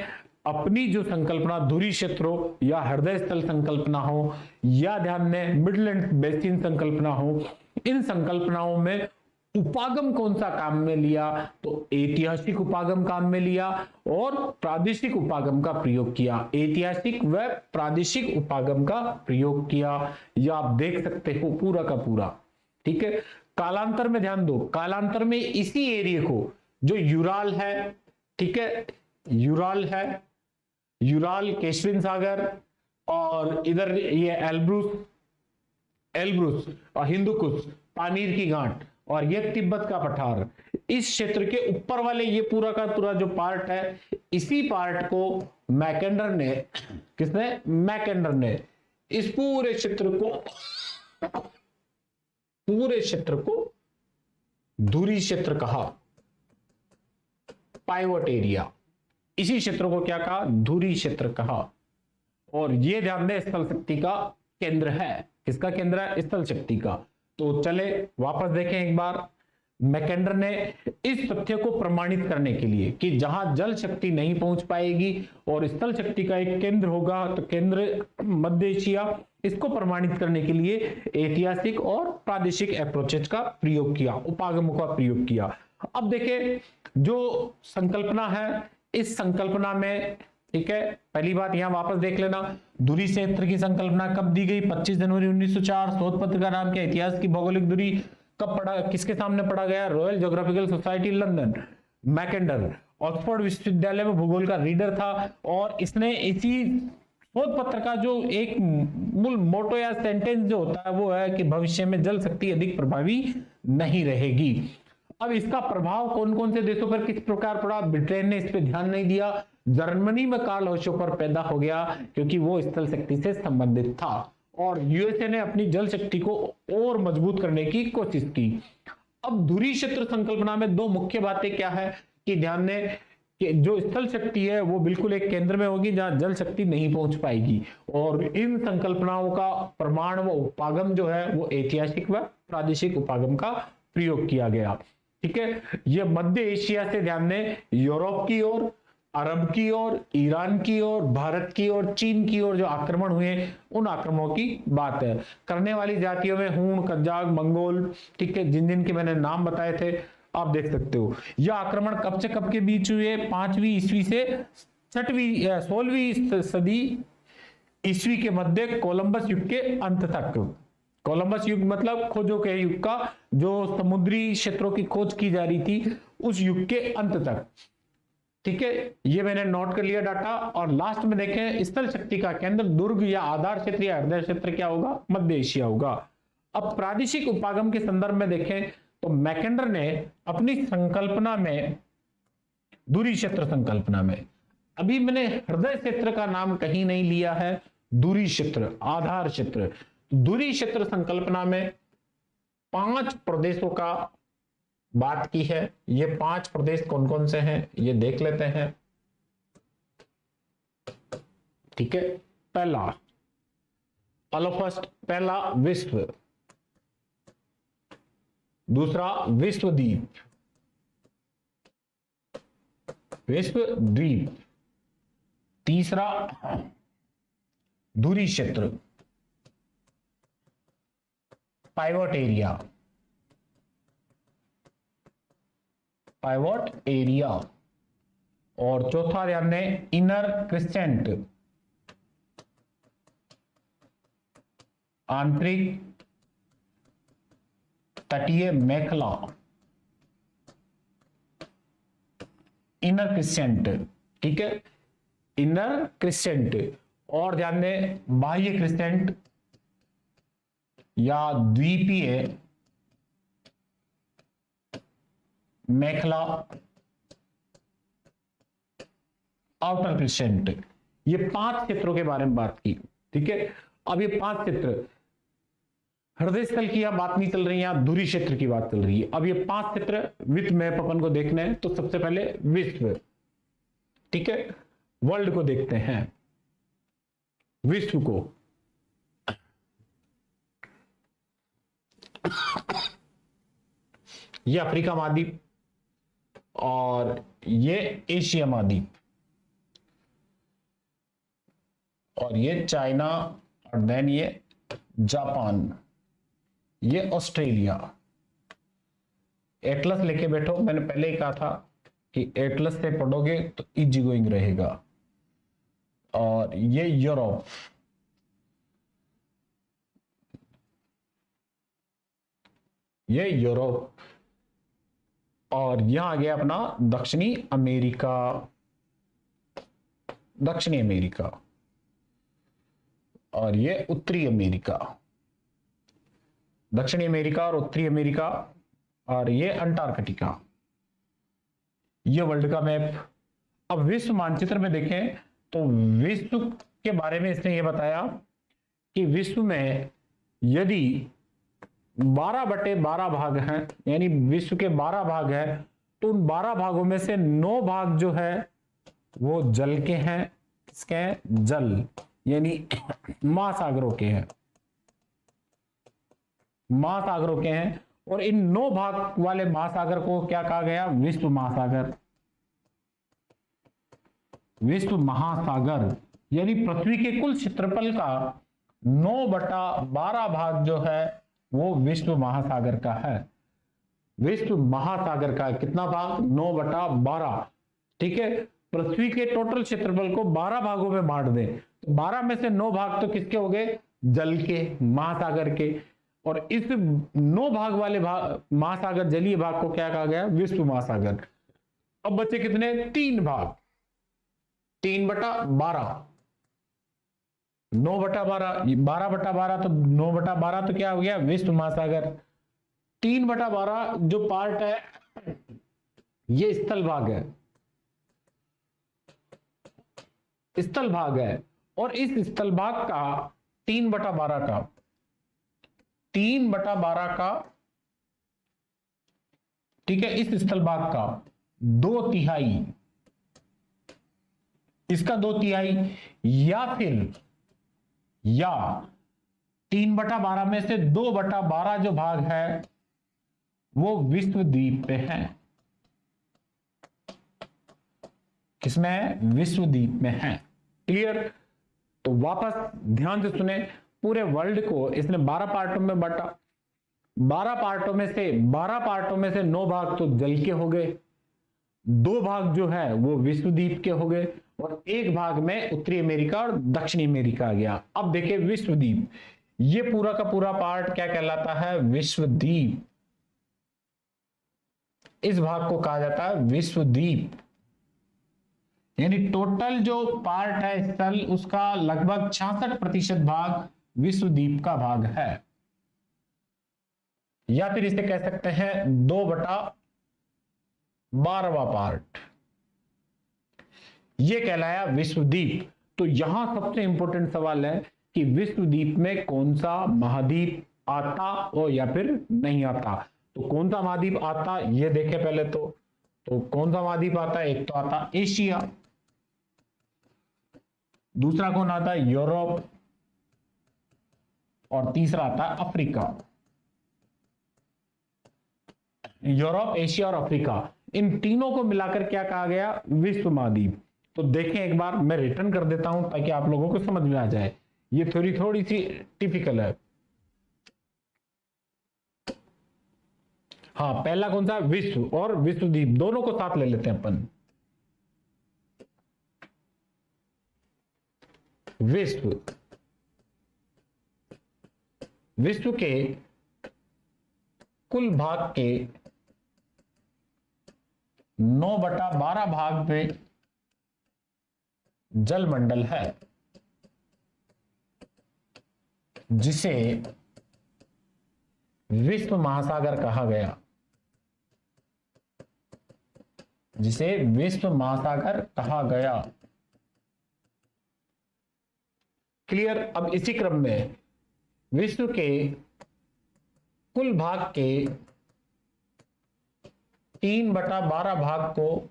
अपनी जो संकल्पना धुरी क्षेत्रों या हृदय स्थल संकल्पना हो या ध्यान में मिडल एंड बेसिन संकल्पना हो, इन संकल्पनाओं में उपागम कौन सा काम में लिया, तो ऐतिहासिक उपागम काम में लिया और प्रादेशिक उपागम का प्रयोग किया। ऐतिहासिक व प्रादेशिक उपागम का प्रयोग किया, यह आप देख सकते हो पूरा का पूरा। ठीक है, कालांतर में ध्यान दो, कालांतर में इसी एरिया को जो यूराल है, ठीक है, यूराल है, यूराल, केशविन सागर और इधर ये एल्ब्रुस और हिंदुकुश, पानीर की गांठ और ये तिब्बत का पठार, इस क्षेत्र के ऊपर वाले ये पूरा का पूरा जो पार्ट है, इसी पार्ट को मैकेंडर ने, किसने, मैकेंडर ने इस पूरे क्षेत्र को धुरी क्षेत्र कहा, पाइवट एरिया। इसी क्षेत्र को क्या कहा, धुरी क्षेत्र कहा। और ये ध्यान दें स्थल शक्ति का केंद्र है। किसका केंद्र है, स्थल शक्ति का। तो चले वापस देखें एक बार, मैकेंडर ने इस तथ्य को प्रमाणित करने के लिए कि जहां जल शक्ति नहीं पहुंच पाएगी और स्थल शक्ति का एक केंद्र होगा, तो केंद्र मध्य एशिया, इसको प्रमाणित करने के लिए ऐतिहासिक और प्रादेशिक अप्रोचेज का प्रयोग किया, उपागमों का प्रयोग किया। अब देखें जो संकल्पना है, इस संकल्पना में, ठीक है, पहली बात यहां वापस देख लेना, धुरी क्षेत्र की संकल्पना कब दी गई, 25 जनवरी 1904। शोध पत्र का नाम क्या, इतिहास की भौगोलिक दूरी, कब पढ़ा, किसके सामने पढ़ा गया, royal geographical society London. मैकेंडर Oxford विश्वविद्यालय में भूगोल का रीडर था और इसने इसी शोध पत्र का जो एक मूल मोटो या सेंटेंस जो होता है वो है कि भविष्य में जल शक्ति अधिक प्रभावी नहीं रहेगी। अब इसका प्रभाव कौन कौन से देशों पर किस प्रकार पड़ा? ब्रिटेन ने इस पे ध्यान नहीं दिया। जर्मनी में काल होशोकर पैदा हो गया क्योंकि वो स्थल शक्ति से संबंधित था, और यूएसए ने अपनी जल शक्ति को और मजबूत करने की कोशिश की। अब धुरी क्षेत्र संकल्पना में दो मुख्य बातें क्या है कि ध्यान दें कि जो स्थल शक्ति है वो बिल्कुल एक केंद्र में होगी जहां जल शक्ति नहीं पहुंच पाएगी, और इन संकल्पनाओं का प्रमाण व उपागम जो है वो ऐतिहासिक व प्रादेशिक उपागम का प्रयोग किया गया। ठीक है, ये मध्य एशिया से ध्यान दें यूरोप की ओर, अरब की ओर, ईरान की ओर, भारत की ओर, चीन की ओर जो आक्रमण हुए उन आक्रमणों की बात है। करने वाली जातियों में हूण, कज्जाक, मंगोल, ठीक है, जिन जिन के मैंने नाम बताए थे आप देख सकते हो। यह आक्रमण कब से कब के बीच हुए? 5वीं ईस्वी से 16वीं सदी ईस्वी के मध्य कोलंबस युग के अंत तक। कोलंबस युग मतलब खोजों के युग का, जो समुद्री क्षेत्रों की खोज की जा रही थी उस युग के अंत तक। ठीक है, ये मैंने नोट कर लिया डाटा। और लास्ट में देखें स्थल शक्ति का केंद्र दुर्ग या आधार क्षेत्र या हृदय क्षेत्र क्या होगा? मध्य एशिया होगा। अब प्रादेशिक उपागम के संदर्भ में देखें तो मैकेंडर ने अपनी संकल्पना में, दूरी क्षेत्र संकल्पना में, अभी मैंने हृदय क्षेत्र का नाम कहीं नहीं लिया है, दूरी क्षेत्र, आधार क्षेत्र। दूरी क्षेत्र संकल्पना में 5 प्रदेशों का बात की है। ये 5 प्रदेश कौन कौन से हैं ये देख लेते हैं। ठीक है, पहला फर्स्ट, पहला विश्व, दूसरा विश्वद्वीप, विश्वद्वीप, तीसरा दूरी क्षेत्र, पाइवट एरिया, पाइवट एरिया, और चौथा ध्यान दें इनर क्रिस्टेंट, आंतरिक तटीय मेखला, इनर क्रिस्टेंट। ठीक है, इनर क्रिस्टेंट, और ध्यान दें बाह्य क्रिस्टेंट या द्वीपीय मेखला, आउटर क्रिस्टेंट। ये 5 क्षेत्रों के बारे में बात की। ठीक है, अब ये 5 क्षेत्र, हृदय स्थल की यहां बात नहीं चल रही है, यहां धुरी क्षेत्र की बात चल रही है। अब ये 5 क्षेत्र विथ मैप अपन को देखने हैं, तो सबसे पहले विश्व, ठीक है, वर्ल्ड को देखते हैं, विश्व को। ये अफ्रीका महाद्वीप और ये एशिया महाद्वीप, और ये चाइना, और देन ये जापान, ये ऑस्ट्रेलिया। एटलस लेके बैठो, मैंने पहले ही कहा था कि एटलस से पढ़ोगे तो इजी गोइंग रहेगा। और ये यूरोप, ये यूरोप, और यहां आ गया अपना दक्षिणी अमेरिका, दक्षिणी अमेरिका, और ये उत्तरी अमेरिका, दक्षिणी अमेरिका और उत्तरी अमेरिका, और ये अंटार्कटिका। ये वर्ल्ड का मैप। अब विश्व मानचित्र में देखें तो विश्व के बारे में इसने ये बताया कि विश्व में यदि 12/12 भाग हैं, यानी विश्व के 12 भाग हैं, तो उन 12 भागों में से 9 भाग जो है वो जल के हैं। किसके हैं? जल, यानी महासागरों के हैं, महासागरों के हैं। और इन 9 भाग वाले महासागर को क्या कहा गया? विश्व महासागर। विश्व महासागर यानी पृथ्वी के कुल क्षेत्रफल का 9/12 भाग जो है वो विश्व महासागर का है। विश्व महासागर का कितना भाग? 9/12। ठीक है, पृथ्वी के टोटल क्षेत्रफल को 12 भागों में बांट दें तो 12 में से 9 भाग तो किसके हो गए? जल के, महासागर के। और इस 9 भाग वाले महासागर, जलीय भाग को क्या कहा गया? विश्व महासागर। अब बचे कितने? 3 भाग। 3/12, 9/12, 12/12 तो 9/12 तो क्या हो गया? विश्व महासागर। 3/12 जो पार्ट है ये स्थल भाग है, स्थल भाग है। और इस स्थल भाग का 3/12 का 3/12 का, ठीक है, इस स्थल भाग का 2/3, इसका 2/3, या फिर 3/12 में से 2/12 जो भाग है वो विश्वद्वीप पे है। किसमें है? विश्वद्वीप में है। क्लियर? तो वापस ध्यान से सुने, पूरे वर्ल्ड को इसने 12 पार्टों में बांटा। 12 पार्टों में से 9 भाग तो जल के हो गए, 2 भाग जो है वो विश्वद्वीप के हो गए, और 1 भाग में उत्तरी अमेरिका और दक्षिणी अमेरिका आ गया। अब देखिए विश्वद्वीप, ये पूरा का पूरा पार्ट क्या कहलाता है? विश्वद्वीप। इस भाग को कहा जाता है विश्वद्वीप। यानी टोटल जो पार्ट है स्थल, उसका लगभग 66% भाग विश्वद्वीप का भाग है, या फिर इसे कह सकते हैं 2/12वां पार्ट, ये कहलाया विश्वद्वीप। तो यहां सबसे इंपॉर्टेंट सवाल है कि विश्वद्वीप में कौन सा महाद्वीप आता और या फिर नहीं आता। तो कौन सा महाद्वीप आता ये देखे पहले। तो कौन सा महाद्वीप आता है? एक तो आता एशिया, दूसरा कौन आता है? यूरोप, और तीसरा आता है अफ्रीका। यूरोप, एशिया और अफ्रीका, इन तीनों को मिलाकर क्या कहा गया? विश्व महाद्वीप। तो देखें एक बार, मैं रिटर्न कर देता हूं ताकि आप लोगों को समझ में आ जाए। ये थोड़ी थोड़ी सी टिपिकल है। हाँ, पहला कौन सा? विश्व और विश्वद्वीप, दोनों को साथ ले लेते हैं अपन। विश्व के कुल भाग के 9/12 भाग में जलमंडल है, जिसे विश्व महासागर कहा गया, जिसे विश्व महासागर कहा गया। क्लियर? अब इसी क्रम में विश्व के कुल भाग के 3/12 भाग को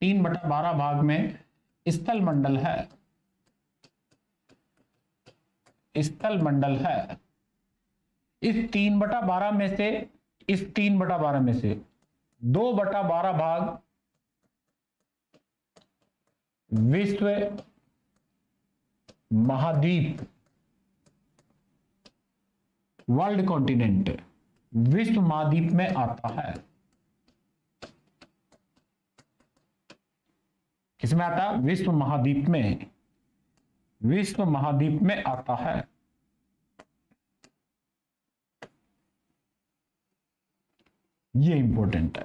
3/12 भाग में स्थल मंडल है, स्थल मंडल है। इस 3/12 में से 2/12 भाग विश्व महाद्वीप, वर्ल्ड कॉन्टिनेंट, विश्व महाद्वीप में आता है। किसमें आता है? विश्व महाद्वीप में, विश्व महाद्वीप में आता है। ये इंपॉर्टेंट है।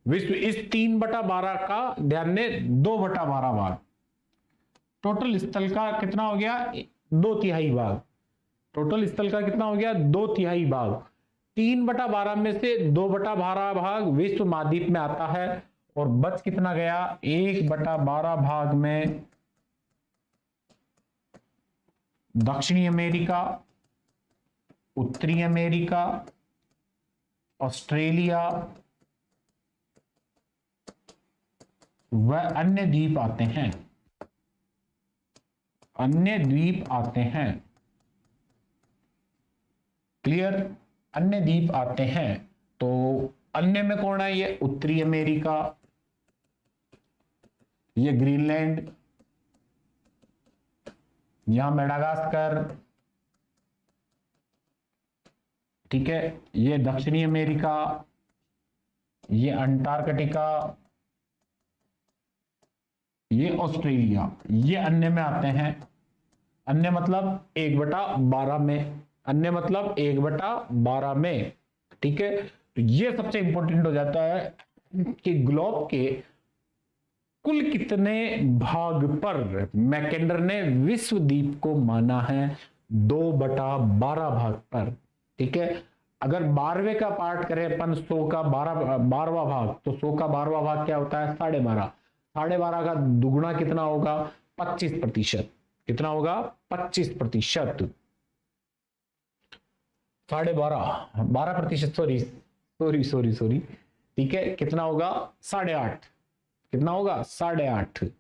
विश्व इस 3/12 का ध्यान में 2/12 भाग, टोटल स्थल का कितना हो गया? 2/3 भाग। टोटल स्थल का कितना हो गया? 2/3 भाग। 3/12 में से 2/12 भाग विश्व महाद्वीप में आता है, और बच कितना गया? 1/12 भाग में दक्षिणी अमेरिका, उत्तरी अमेरिका, ऑस्ट्रेलिया व अन्य द्वीप आते हैं, अन्य द्वीप आते हैं। क्लियर? अन्य द्वीप आते हैं। तो अन्य में कौन है? ये उत्तरी अमेरिका, ये ग्रीनलैंड, यहां मेडागास्कर, ठीक है, ये दक्षिणी अमेरिका, ये अंटार्कटिका, ये ऑस्ट्रेलिया, ये अन्य में आते हैं। अन्य मतलब 1/12 में, अन्य मतलब 1/12 में। ठीक है, तो ये सबसे इंपॉर्टेंट हो जाता है कि ग्लोब के कुल कितने भाग पर मैकेंडर ने विश्व द्वीप को माना है? 2/12 भाग पर। ठीक है, अगर 12वें का पार्ट करें अपन 100 का 12वां भाग, तो 100 का 12वां भाग क्या होता है? 12.5। 12.5 का दुगुना कितना होगा? 25%। कितना होगा? 25%। 12.5 सॉरी सॉरी सॉरी सॉरी, ठीक है, कितना होगा? 8.5। कितना होगा? 8.5।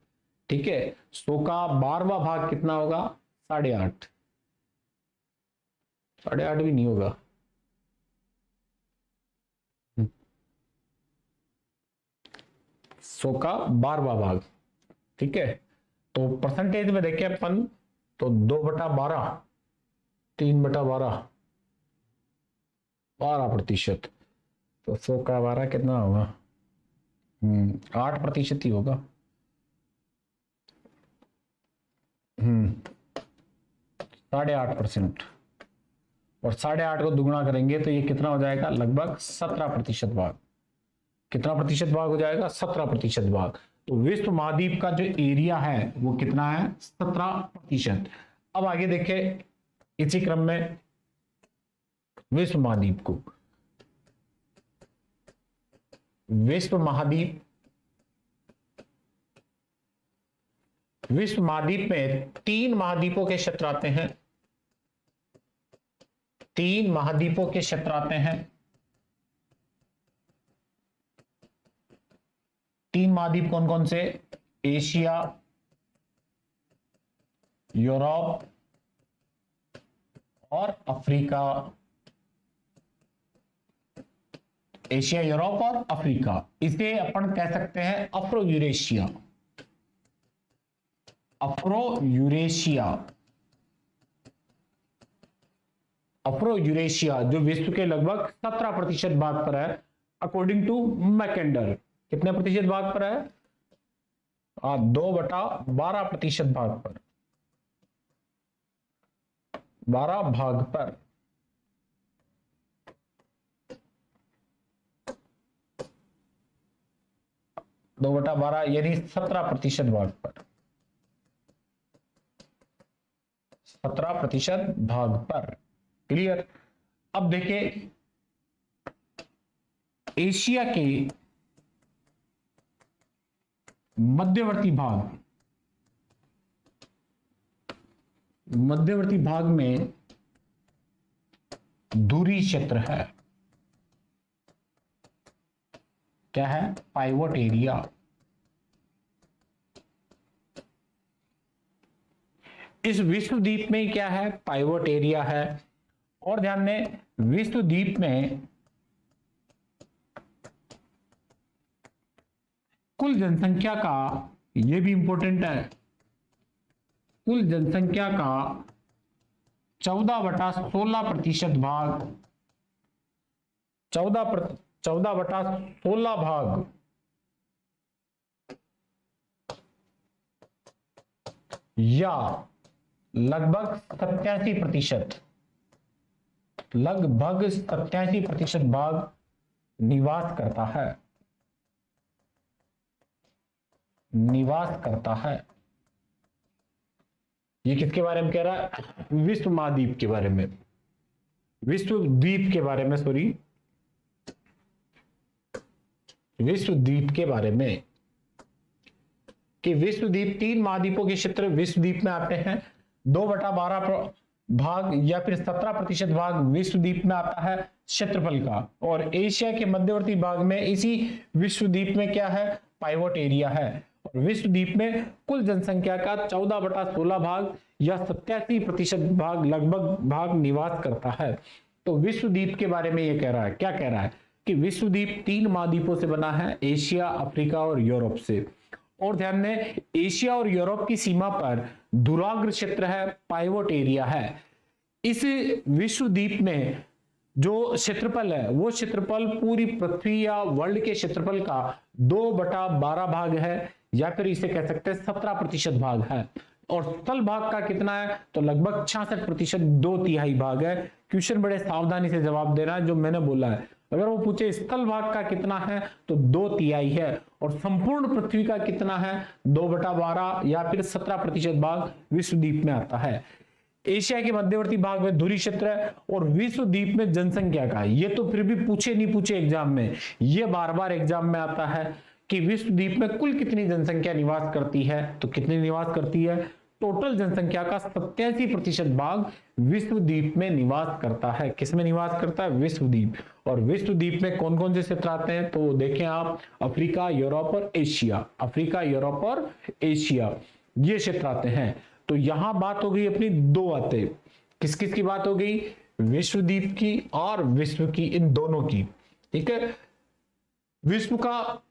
ठीक है, 100 का 12वां भाग कितना होगा? 8.5। 8.5 भी नहीं होगा। 100 का 12वां भाग, ठीक है, तो परसेंटेज में देखें अपन तो 2/12, 3/12, 12%। तो 100 का 12 कितना होगा? 8% ही होगा। 8.5%। और 8.5 को दुगुना करेंगे तो ये कितना हो जाएगा? लगभग 17% भाग। कितना प्रतिशत भाग हो जाएगा? 17% भाग। तो विश्व महाद्वीप का जो एरिया है वो कितना है? 17%। अब आगे देखें इसी क्रम में विश्व महाद्वीप को। विश्व महाद्वीप में 3 महाद्वीपों के क्षेत्र आते हैं। 3 महाद्वीपों के क्षेत्र आते हैं। 3 महाद्वीप कौन कौन से? एशिया, यूरोप और अफ्रीका। एशिया, यूरोप और अफ्रीका, इसे अपन कह सकते हैं Afro Eurasia. Afro Eurasia, Afro Eurasia जो विश्व के लगभग 17% भाग पर है अकॉर्डिंग टू मैकेंडर। कितने प्रतिशत भाग पर है? 2/12% भाग पर, 12 भाग पर। दो बटा 12 यानी 17% भाग पर, 17% भाग पर। क्लियर? अब देखिए एशिया के मध्यवर्ती भाग, मध्यवर्ती भाग में दूरी क्षेत्र है। क्या है? Pivot area. इस विश्वद्वीप में क्या है? पाइवट एरिया है। और ध्यान दें विश्वद्वीप में कुल जनसंख्या का, यह भी इंपॉर्टेंट है, कुल जनसंख्या का 14/16% भाग, 14/16 भाग या लगभग 87%, लगभग 87% भाग निवास करता है, निवास करता है। ये किसके बारे में कह रहा है? विश्व महाद्वीप के बारे में, विश्व द्वीप के बारे में, सॉरी, विश्व द्वीप के बारे में, कि विश्व द्वीप 3 महाद्वीपों के क्षेत्र विश्व द्वीप में आते हैं। 2/12 भाग या फिर 17% भाग विश्व द्वीप में आता है क्षेत्रफल का। और एशिया के मध्यवर्ती भाग में इसी विश्व द्वीप में क्या है? पाइवट एरिया है। और विश्व द्वीप में कुल जनसंख्या का 14/16 भाग या 87% भाग, लगभग भाग निवास करता है। तो विश्व द्वीप के बारे में ये कह रहा है, क्या कह रहा है? कि विश्व द्वीप 3 महाद्वीपों से बना है, एशिया, अफ्रीका और यूरोप से। और ध्यान दें एशिया और यूरोप की सीमा पर दुराग्र क्षेत्र है, पाइवट एरिया है। इस विश्व द्वीप में जो क्षेत्रफल है वो क्षेत्रफल पूरी पृथ्वी या वर्ल्ड के क्षेत्रफल का 2/12 भाग है, या फिर इसे कह सकते हैं 17% भाग है। और स्थल भाग का कितना है? तो लगभग 66%, 2/3 भाग है। क्वेश्चन बड़े सावधानी से जवाब देना है जो मैंने बोला है। अगर वो पूछे स्थल भाग का कितना है तो 2/3 है। और संपूर्ण पृथ्वी का कितना है? 2/12 या फिर 17% भाग विश्व द्वीप में आता है। एशिया के मध्यवर्ती भाग में धुरी क्षेत्र है, और विश्व द्वीप में जनसंख्या का है। ये तो फिर भी पूछे नहीं पूछे एग्जाम में, ये बार बार एग्जाम में आता है कि विश्व द्वीप में कुल कितनी जनसंख्या निवास करती है। तो कितनी निवास करती है? टोटल जनसंख्या का 87% भाग विश्व द्वीप में निवास करता है। किसमें निवास करता है? विश्व द्वीप। और विश्व द्वीप में कौन कौन से क्षेत्र आते हैं? तो देखें आप, अफ्रीका, यूरोप और एशिया। अफ्रीका, यूरोप और एशिया ये क्षेत्र आते हैं। तो यहां बात हो गई अपनी दो बातें। किस किस की बात हो गई? विश्व द्वीप की और विश्व की, इन दोनों की। ठीक है, विश्व का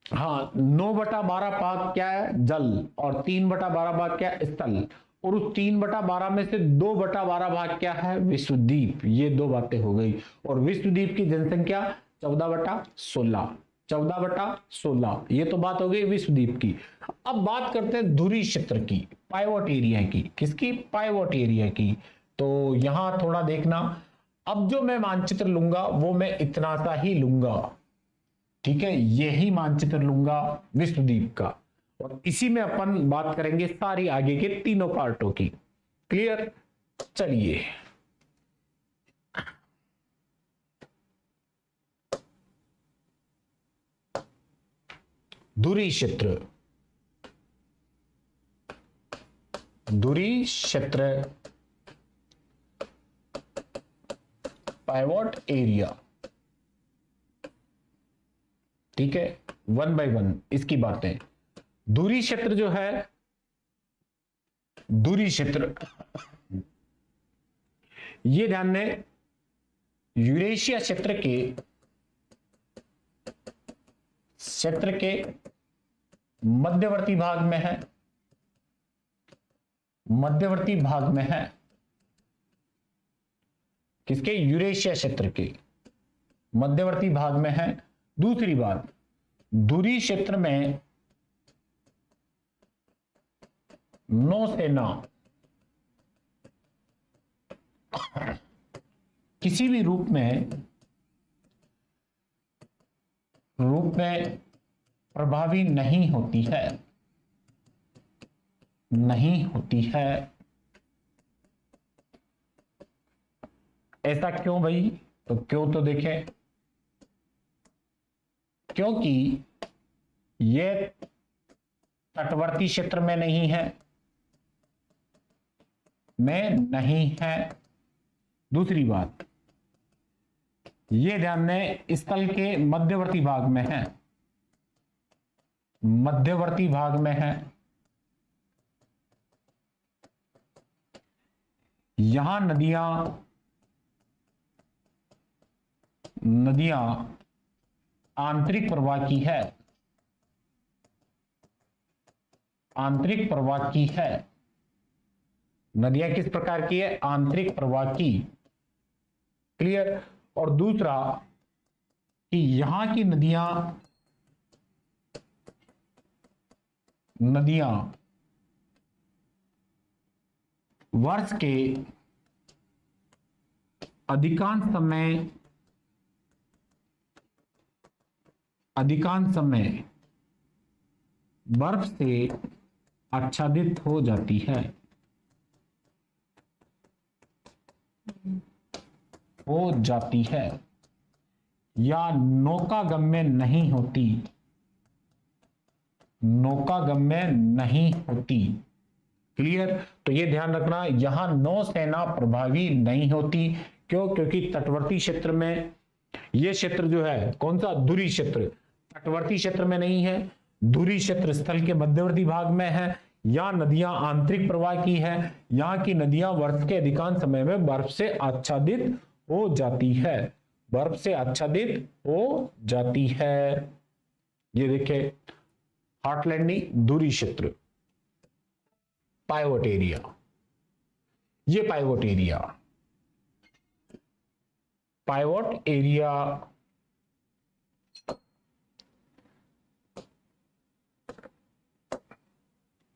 9/12 भाग क्या है? जल, और 3/12 भाग क्या है? स्थल। और उस 3/12 में से 2/12 भाग क्या है? विश्व द्वीप। ये दो बातें हो गई। और विश्व द्वीप की जनसंख्या 14/16। 14/16, ये तो बात हो गई विश्व द्वीप की। अब बात करते हैं धुरी क्षेत्र की, पाइवोट एरिया की। किसकी? पाइवोट एरिया की। तो यहां थोड़ा देखना, अब जो मैं मानचित्र लूंगा वो मैं इतना सा ही लूंगा। ठीक है, यही मानचित्र लूंगा विश्व द्वीप का, और इसी में अपन बात करेंगे सारी आगे के तीनों पार्टों की। क्लियर? चलिए, धुरी क्षेत्र, धुरी क्षेत्र, पाइवोट एरिया। ठीक है, 1 बाय 1 इसकी बातें। धुरी क्षेत्र जो है, धुरी क्षेत्र, ये ध्यान दें, यूरेशिया क्षेत्र के मध्यवर्ती भाग में है। मध्यवर्ती भाग में है। किसके? यूरेशिया क्षेत्र के मध्यवर्ती भाग में है। दूसरी बात, धुरी क्षेत्र में नौसेना किसी भी रूप में प्रभावी नहीं होती है। नहीं होती है। ऐसा क्यों भाई? तो क्यों तो देखें, क्योंकि ये तटवर्ती क्षेत्र में नहीं है, नहीं है। दूसरी बात, ये ध्यान दें, स्थल के मध्यवर्ती भाग में है। मध्यवर्ती भाग में है। यहां नदियां आंतरिक प्रवाह की है। आंतरिक प्रवाह की है। नदियां किस प्रकार की है? आंतरिक प्रवाह की। क्लियर? और दूसरा कि यहां की नदियां वर्ष के अधिकांश समय बर्फ से आच्छादित हो जाती है। या नौकागम्य नहीं होती। नौकागम्य नहीं होती। क्लियर? तो ये ध्यान रखना, यहां नौसेना प्रभावी नहीं होती। क्यों? क्योंकि तटवर्ती क्षेत्र में, ये क्षेत्र जो है कौन सा? धुरी क्षेत्र। तटवर्ती क्षेत्र में नहीं है, धुरी क्षेत्र स्थल के मध्यवर्ती भाग में है। यहां नदियां आंतरिक प्रवाह की है। यहां की नदियां वर्ष के अधिकांश समय में बर्फ से आच्छादित हो जाती है। बर्फ से आच्छादित हो जाती है। ये देखे, हार्टलैंडिंग धुरी क्षेत्र, पाइवोट एरिया। ये पाइवोट एरिया, पाइवोट एरिया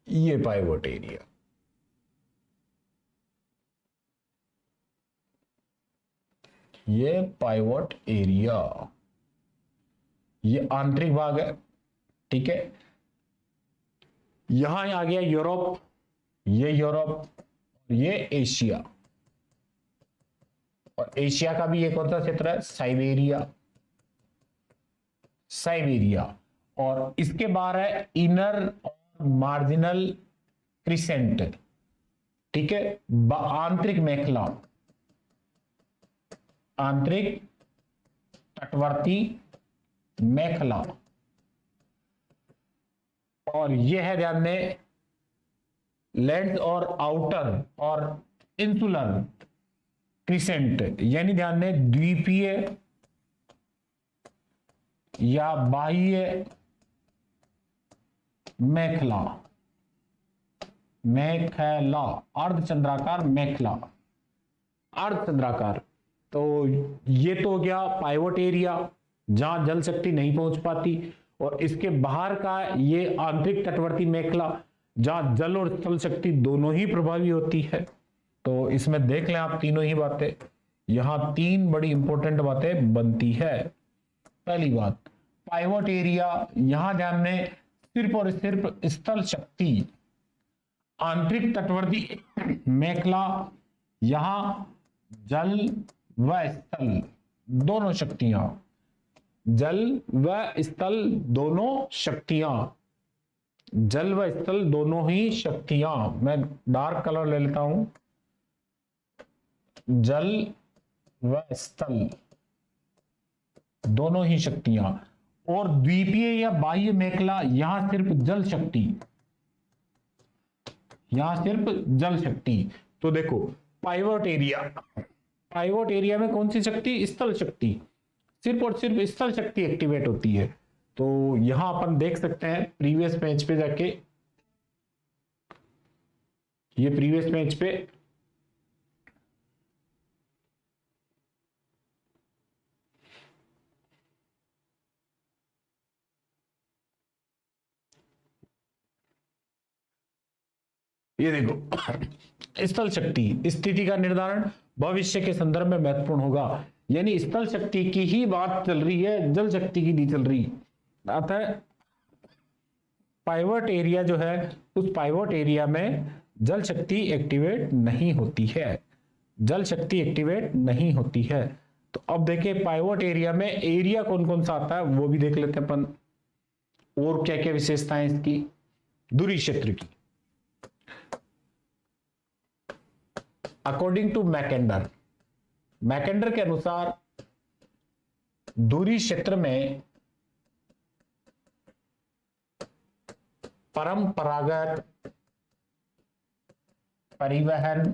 ये पाइवोट एरिया। ये पाइवोट एरिया, ये आंतरिक भाग है। ठीक है, यहां आ गया यूरोप, ये यूरोप, ये एशिया, और एशिया का भी ये कौन सा क्षेत्र है, साइबेरिया, साइबेरिया। और इसके बाहर है इनर और मार्जिनल क्रिसेंट, ठीक है, आंतरिक मेखला, आंतरिक तटवर्ती मेखला। और यह है ध्यान दें लैंड और आउटर और इंसुलर क्रिसेंट, यानी ध्यान दें द्वीपीय या बाह्य मेखला, मेखला, अर्धचंद्राकार मेखला, अर्धचंद्राकार। तो ये तो हो गया पाइवोट एरिया जहां जल शक्ति नहीं पहुंच पाती, और इसके बाहर का ये आंतरिक तटवर्ती मेखला जहां जल और स्थल शक्ति दोनों ही प्रभावी होती है। तो इसमें देख लें आप तीनों ही बातें, यहां तीन बड़ी इंपॉर्टेंट बातें बनती है। पहली बात, पाइवोट एरिया, यहां ध्यान दें सिर्फ और सिर्फ स्थल शक्ति, आंतरिक तटवर्ती मेखला, यहां जल व स्थल दोनों शक्तियां, जल व स्थल दोनों शक्तियां, जल व स्थल दोनों ही शक्तियां। मैं डार्क कलर ले लेता हूं, जल व स्थल दोनों ही शक्तियां। और द्वीपीय या बाह्य मेखला, यहां सिर्फ जल शक्ति, यहां सिर्फ जल शक्ति। तो देखो पाइवोट एरिया, पाइवोट एरिया में कौन सी शक्ति, स्थल शक्ति, सिर्फ और सिर्फ स्थल शक्ति एक्टिवेट होती है। तो यहां अपन देख सकते हैं प्रीवियस पेज पे जाके, ये प्रीवियस पेज पे ये देखो स्थल शक्ति स्थिति का निर्धारण भविष्य के संदर्भ में महत्वपूर्ण होगा, यानी स्थल शक्ति की ही बात चल रही है, जल शक्ति की नहीं चल रही। अतः पाइवोट एरिया जो है, उस पाइवोट एरिया में जल शक्ति एक्टिवेट नहीं होती है, जल शक्ति एक्टिवेट नहीं होती है। तो अब देखिए पाइवोट एरिया में एरिया कौन कौन सा आता है वो भी देख लेते हैं अपन, और क्या क्या विशेषताएं इसकी। दूरी क्षेत्र की, अकॉर्डिंग टू मैकेंडर, मैकेंडर के अनुसार दूरी क्षेत्र में परंपरागत परिवहन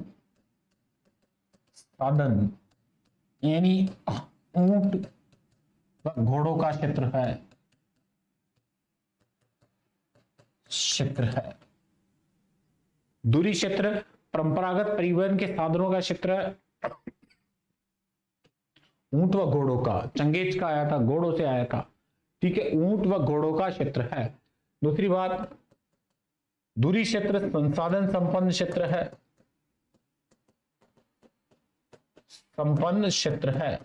साधन यानी ऊंट व घोड़ों का क्षेत्र है, दूरी क्षेत्र परंपरागत परिवहन के साधनों का क्षेत्र है, ऊंट व घोड़ों का, चंगेज का आया था, घोड़ों से आया था, ठीक है, ऊंट व घोड़ों का क्षेत्र है। दूसरी बात, दूरी क्षेत्र संसाधन संपन्न क्षेत्र है, संपन्न क्षेत्र है।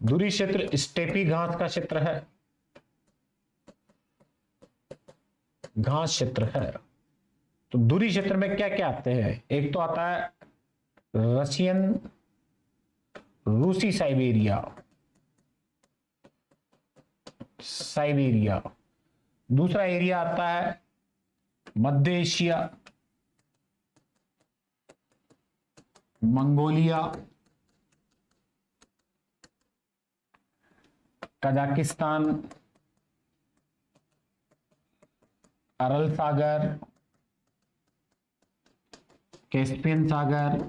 दूरी क्षेत्र स्टेपी घास का क्षेत्र है, घास क्षेत्र है। तो दूरी क्षेत्र में क्या क्या आते हैं, एक तो आता है रशियन, रूसी साइबेरिया, साइबेरिया। दूसरा एरिया आता है मध्य एशिया, मंगोलिया, कजाकिस्तान, अरल सागर, कैस्पियन सागर,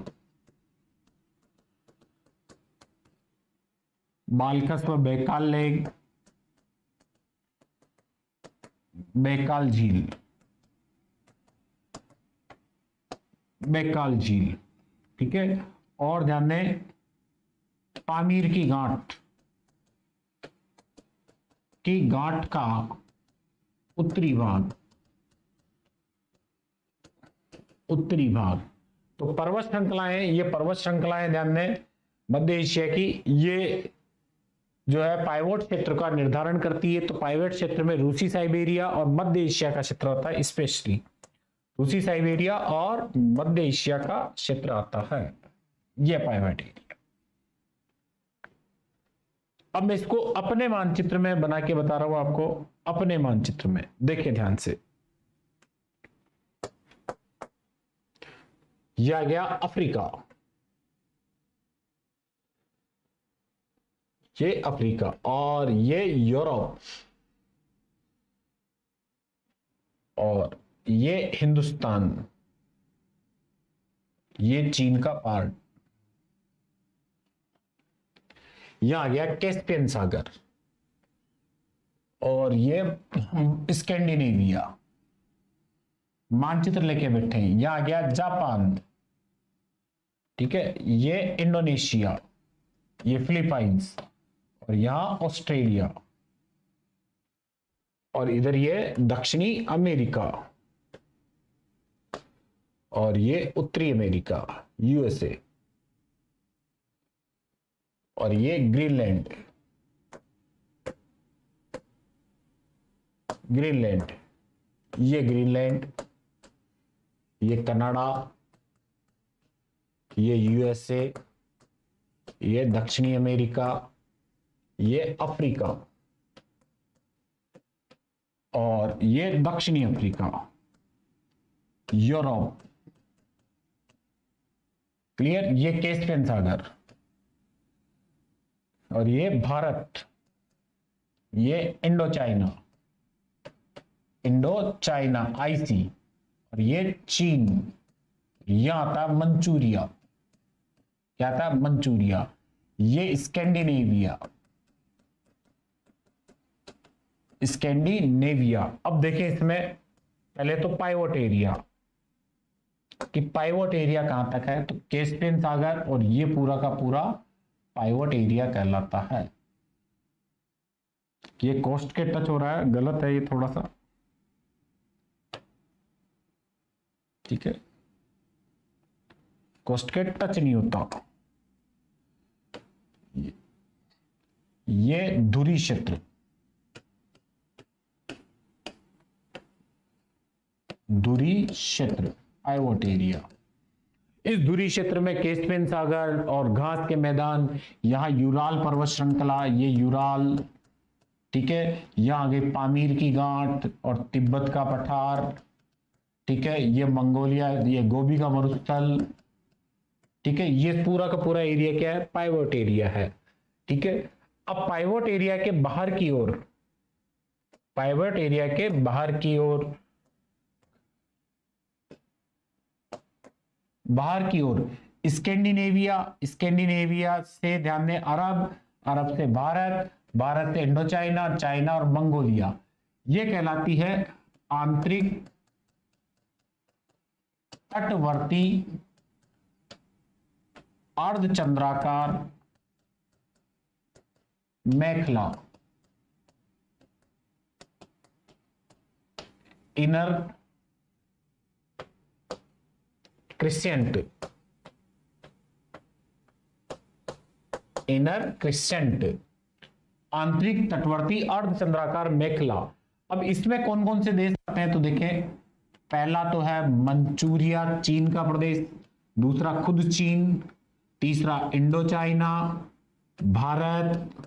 बाल्कस व बैकाल लेक, बैकाल झील, बैकाल झील, ठीक है। और ध्यान दें पामीर की गांठ, की गांठ का उत्तरी भाग, उत्तरी भाग। तो पर्वत श्रृंखलाएं, ये पर्वत श्रृंखलाएं ध्यान दें मध्य एशिया की, ये जो है पाइवोट क्षेत्र का निर्धारण करती है। तो पाइवोट क्षेत्र में रूसी साइबेरिया और मध्य एशिया का क्षेत्र होता है स्पेशली। रूसी साइबेरिया और मध्य एशिया का क्षेत्र आता है, यह पाइवट एरिया। अब मैं इसको अपने मानचित्र में बना के बता रहा हूं आपको, अपने मानचित्र में देखिए ध्यान से। यह आ गया अफ्रीका, ये अफ्रीका, और ये यूरोप, और ये हिंदुस्तान, ये चीन का पार्ट। यहां आ गया कैस्पियन सागर, और ये स्कैंडिनेविया, मानचित्र लेके बैठे हैं। यहां आ गया जापान, ठीक है, ये इंडोनेशिया, ये फिलीपाइंस, और यहां ऑस्ट्रेलिया, और इधर ये दक्षिणी अमेरिका, और ये उत्तरी अमेरिका, यूएसए, और ये ग्रीनलैंड, ग्रीनलैंड, ये ग्रीनलैंड, ये कनाडा, ये यूएसए, ये दक्षिणी अमेरिका, ये अफ्रीका, और ये दक्षिणी अफ्रीका, यूरोप, क्लियर, ये कैस्पियन सागर, और ये भारत, ये Indo China, Indo China IC, और ये चीन, यहां आता मंचूरिया, क्या था मंचूरिया, ये स्कैंडिनेविया, स्कैंडिनेविया। अब देखिए इसमें पहले तो पाइवोट एरिया, कि पाइवोट एरिया कहां तक है, तो कैस्पियन सागर और ये पूरा का पूरा पाइवोट एरिया कहलाता है। ये कोस्ट के टच हो रहा है, गलत है ये थोड़ा सा, ठीक है, कोस्ट के टच नहीं होता। ये धुरी क्षेत्र, धुरी क्षेत्र, पाइवोट एरिया। इस धुरी क्षेत्र में कैस्पियन सागर और घास के मैदान, यहां यूराल पर्वत श्रृंखला, ये यूराल, ठीक है, यहां आगे पामीर की गांठ और तिब्बत का पठार, ठीक है, ये मंगोलिया, ये गोबी का मरुस्थल, ठीक है, ये पूरा का पूरा एरिया क्या है, पाइवोट एरिया है, ठीक है। अब पाइवोट एरिया के बाहर की ओर, पाइवोट एरिया के बाहर की ओर, बाहर की ओर स्कैंडिनेविया, स्कैंडिनेविया से ध्यान दें अरब, अरब से भारत, भारत से इंडो चाइना, चाइना और मंगोलिया, ये कहलाती है आंतरिक तटवर्ती अर्धचंद्राकार मेखला, इनर क्रिसेंट, इनर क्रिसेंट, आंतरिक तटवर्ती अर्धचंद्राकार मेखला। अब इसमें कौन कौन से देश आते हैं, तो देखें, पहला तो है मंचूरिया, चीन का प्रदेश, दूसरा खुद चीन, तीसरा इंडो चाइना, भारत,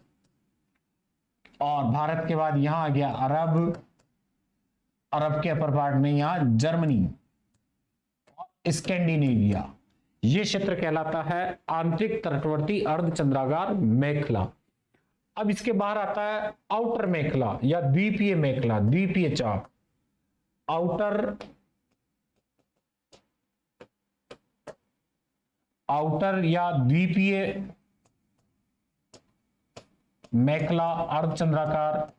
और भारत के बाद यहां आ गया अरब, अरब के अपर पार्ट में यहां जर्मनी, स्कैंडिनेविया, यह क्षेत्र कहलाता है आंतरिक तटवर्ती अर्धचंद्राकार मेखला। अब इसके बाहर आता है आउटर मेखला या द्वीपीय मेखला, द्वीपीय चाप, आउटर, आउटर या द्वीपीय मेखला अर्धचंद्राकार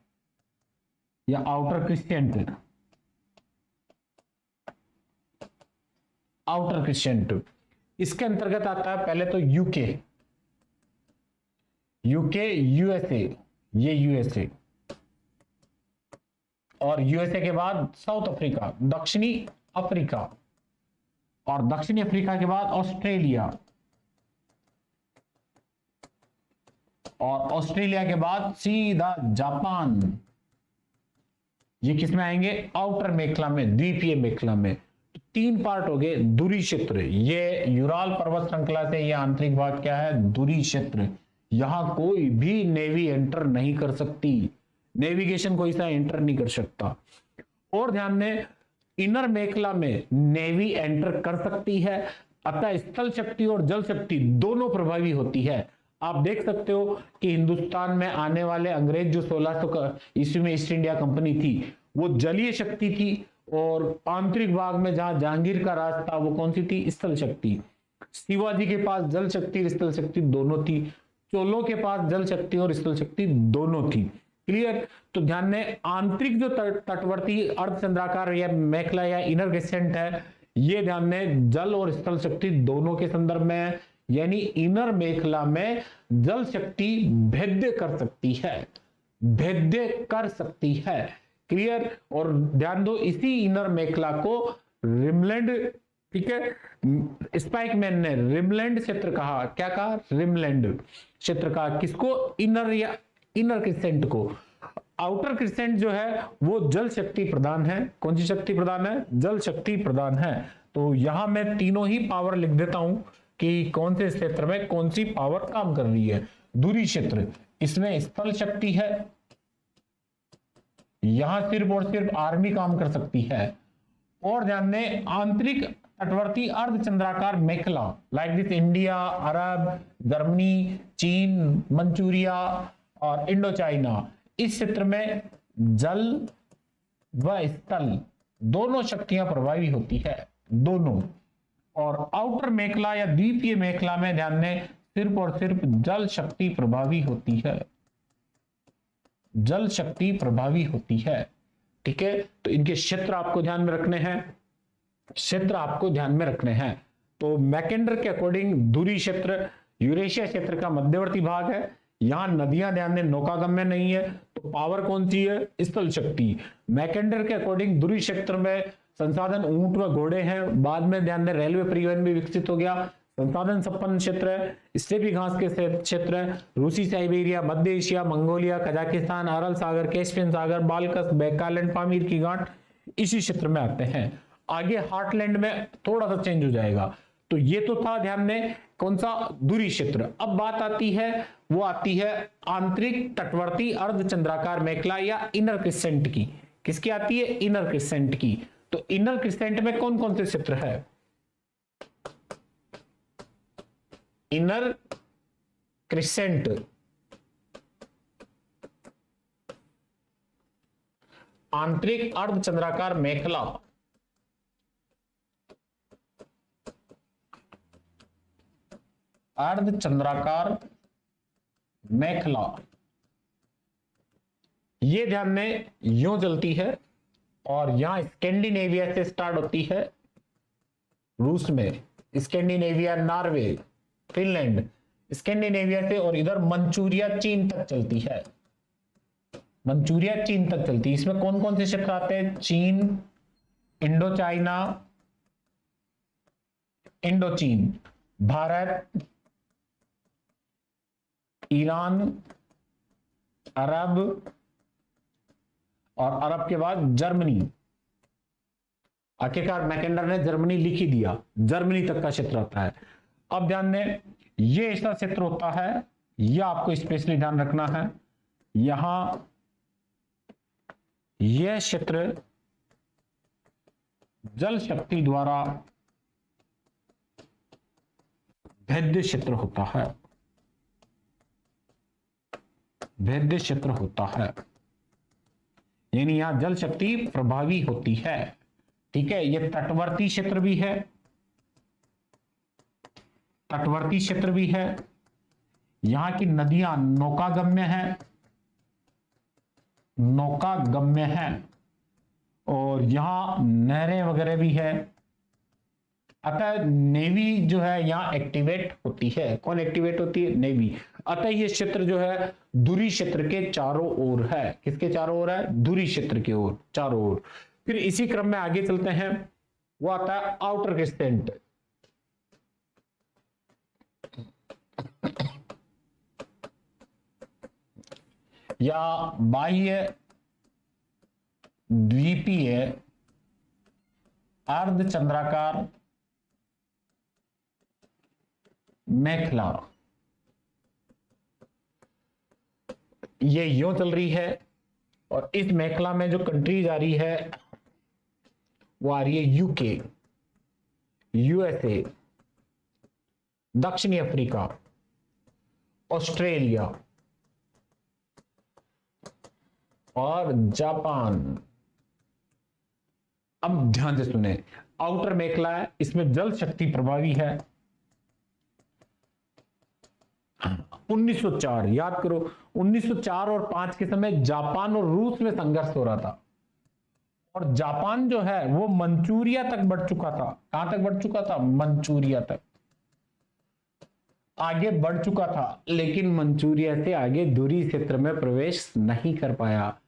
या आउटर क्रिसेंट, आउटर क्रिसेंट। इसके अंतर्गत आता है पहले तो यूके, यूके, यूएसए, ये यूएसए, और यूएसए के बाद साउथ अफ्रीका, दक्षिणी अफ्रीका, और दक्षिणी अफ्रीका के बाद ऑस्ट्रेलिया, और ऑस्ट्रेलिया के बाद सीधा जापान। ये किस में आएंगे, आउटर मेखला में, द्वीपीय मेखला में। तीन पार्ट हो गए। दूरी क्षेत्र, ये यूराल पर्वत श्रृंखला से ये आंतरिक भाग क्या है, दूरी क्षेत्र। यहां कोई भी नेवी एंटर नहीं कर सकती, नेविगेशन कोई सा एंटर नहीं कर सकता। और ध्यान दें, इनर मेखला में नेवी एंटर कर सकती है, अतः स्थल शक्ति और जल शक्ति दोनों प्रभावी होती है। आप देख सकते हो कि हिंदुस्तान में आने वाले अंग्रेज जो 1600 ईस्वी में ईस्ट इंडिया कंपनी थी, वो जलीय शक्ति थी, और आंतरिक भाग में जहां जहांगीर का राज था वो कौन सी थी, स्थल शक्ति। शिवाजी के पास जल शक्ति और स्थल शक्ति दोनों थी, चोलों के पास जल शक्ति और स्थल शक्ति दोनों थी। क्लियर। तो ध्यान दें, आंतरिक जो तटवर्ती अर्धचंद्राकार या मेखला या इनर क्रिसेंट है, ये ध्यान दें जल और स्थल शक्ति दोनों के संदर्भ में है, यानी इनर मेखला में जल शक्ति भेद्य कर सकती है, भेद्य कर सकती है। क्लियर। और ध्यान दो, इसी इनर मेखला को रिमलैंड, ठीक है, स्पाइकमैन ने रिमलैंड क्षेत्र कहा। क्या कहा, रिमलैंड क्षेत्र कहा। किसको, इनर या इनर क्रिसेंट को। आउटर क्रिसेंट जो है वो जल शक्ति प्रदान है। कौन सी शक्ति प्रदान है, जल शक्ति प्रदान है। तो यहां मैं तीनों ही पावर लिख देता हूं कि कौन से क्षेत्र में कौन सी पावर काम कर रही है। दूरी क्षेत्र, इसमें स्थल शक्ति है, यहां सिर्फ और सिर्फ आर्मी काम कर सकती है। और ध्यान दें, आंतरिक तटवर्ती अर्धचंद्राकार मेखला like this India, Arab, Germany, चीन, मंचूरिया और इंडो चाइना, इस क्षेत्र में जल व स्थल दोनों शक्तियां प्रभावी होती है, दोनों। और आउटर मेखला या द्वीपीय मेखला में ध्यान दें, सिर्फ और सिर्फ जल शक्ति प्रभावी होती है, जल शक्ति प्रभावी होती है। ठीक है। तो इनके क्षेत्र आपको ध्यान में रखने हैं, क्षेत्र आपको ध्यान में रखने हैं। तो मैकेंडर के अकॉर्डिंग दूरी क्षेत्र यूरेशिया क्षेत्र का मध्यवर्ती भाग है। यहां नदियां ध्यान दें नौकागम्य नहीं है, तो पावर कौन सी है, स्थल शक्ति। मैकेंडर के अकॉर्डिंग दूरी क्षेत्र में संसाधन ऊंट व घोड़े हैं। बाद में ध्यान दें रेलवे परिवहन भी विकसित हो गया, संसाधन संपन्न क्षेत्र है, स्टेपी घास के क्षेत्र है। रूसी साइबेरिया, मध्य एशिया, मंगोलिया, कजाकिस्तान, अरल सागर, कैस्पियन सागर, बाल्कस, बैकालैंड, पामीर की गांठ इसी क्षेत्र में आते हैं। आगे हार्टलैंड में थोड़ा सा चेंज हो जाएगा। तो ये तो था ध्यान दें कौन सा, दूरी क्षेत्र। अब बात आती है, वो आती है आंतरिक तटवर्ती अर्धचंद्राकार मेखला या इनर क्रिसेंट की। किसकी आती है, इनर क्रिसेंट की। तो इनर क्रिसेंट में कौन कौन से क्षेत्र है, इनर क्रिसेंट, आंतरिक अर्धचंद्राकार मेखला, अर्धचंद्राकार मेखला, ये ध्यान में यूं चलती है और यहां स्कैंडिनेविया से स्टार्ट होती है, रूस में स्कैंडिनेविया, नॉर्वे, फिनलैंड, स्कैंडिनेविया से, और इधर मंचूरिया चीन तक चलती है, मंचूरिया चीन तक चलती है। इसमें कौन कौन से क्षेत्र आते हैं, चीन, इंडो चाइना, इंडो चीन, भारत, ईरान, अरब, और अरब के बाद जर्मनी। आखिरकार मैकेंडर ने जर्मनी लिख ही दिया, जर्मनी तक का क्षेत्र आता है। अब ध्यान दें, ये ऐसा क्षेत्र होता है, यह आपको स्पेशली ध्यान रखना है। यहां यह क्षेत्र जल शक्ति द्वारा भेद्य क्षेत्र होता है, भेद्य क्षेत्र होता है, यानी यहां जल शक्ति प्रभावी होती है। ठीक है। यह तटवर्ती क्षेत्र भी है, तटवर्ती क्षेत्र भी है। यहां की नदियां नौकागम्य हैं, नौकागम्य हैं, और यहां नहरें वगैरह भी है। अतः नेवी जो है यहां एक्टिवेट होती है। कौन एक्टिवेट होती है, नेवी। अतः ये क्षेत्र जो है दूरी क्षेत्र के चारों ओर है। किसके चारों ओर है, दूरी क्षेत्र के ओर, चारों ओर। फिर इसी क्रम में आगे चलते हैं, वो आता है आउटर क्रिसेंट। या बाह्य द्वीपीय अर्धचंद्राकार मेखला, ये यूं चल रही है और इस मेखला में जो कंट्रीज आ रही है वो आ रही है यूके, यूएसए, दक्षिणी अफ्रीका, ऑस्ट्रेलिया और जापान। अब ध्यान से सुने, आउटर मेखला है, इसमें जल शक्ति प्रभावी है। 1904 याद करो, 1904 और 5 के समय जापान और रूस में संघर्ष हो रहा था और जापान जो है वो मंचूरिया तक बढ़ चुका था। कहां तक बढ़ चुका था? मंचूरिया तक आगे बढ़ चुका था, लेकिन मंचूरिया से आगे दूरी क्षेत्र में प्रवेश नहीं कर पाया।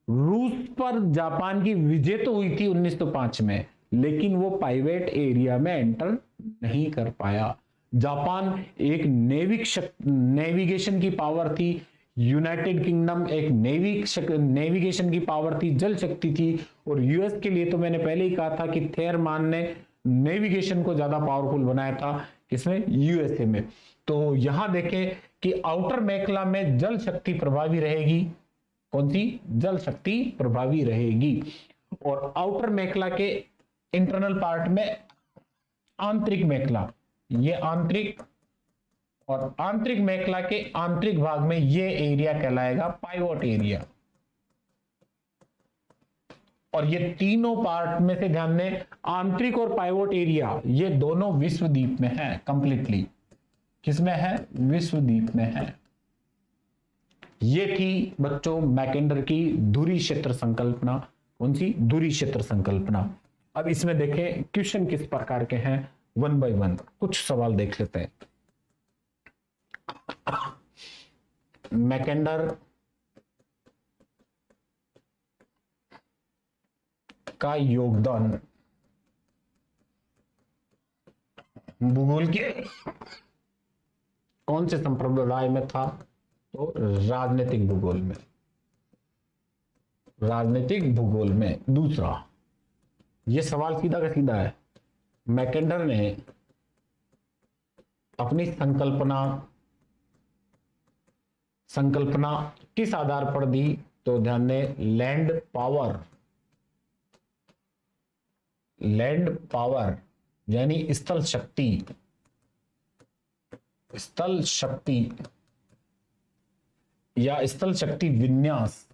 रूस पर जापान की विजय तो हुई थी 1905 में, लेकिन वो पाइवेट एरिया में एंटर नहीं कर पाया। जापान एक नेविगेशन की पावर थी, यूनाइटेड किंगडम एक नेविगेशन की पावर थी, जल शक्ति थी। और यूएस के लिए तो मैंने पहले ही कहा था कि थेरमान ने नेविगेशन को ज्यादा पावरफुल बनाया था, किसमें? यूएसए में। तो यहां देखें कि आउटर मेखला में जल शक्ति प्रभावी रहेगी। कौन सी? जल शक्ति प्रभावी रहेगी। और आउटर मेखला के इंटरनल पार्ट में आंतरिक मेखला, ये आंतरिक, और आंतरिक मेखला के आंतरिक भाग में ये एरिया कहलाएगा पाइवोट एरिया। और ये तीनों पार्ट में से ध्यान दें, आंतरिक और पाइवोट एरिया ये दोनों विश्वद्वीप में है कंप्लीटली। किसमें है? विश्वद्वीप में है। ये थी बच्चों मैकेंडर की धुरी क्षेत्र संकल्पना। कौन सी? धुरी क्षेत्र संकल्पना। अब इसमें देखें क्वेश्चन किस प्रकार के हैं, वन बाय वन कुछ सवाल देख लेते हैं। मैकेंडर का योगदान भूगोल के कौन से संप्रदाय में था? तो राजनीतिक भूगोल में, राजनीतिक भूगोल में। दूसरा, यह सवाल सीधा का सीधा है, मैकेंडर ने अपनी संकल्पना किस आधार पर दी? तो ध्यान दें, लैंड पावर यानी स्थल शक्ति या स्थल शक्ति विन्यास।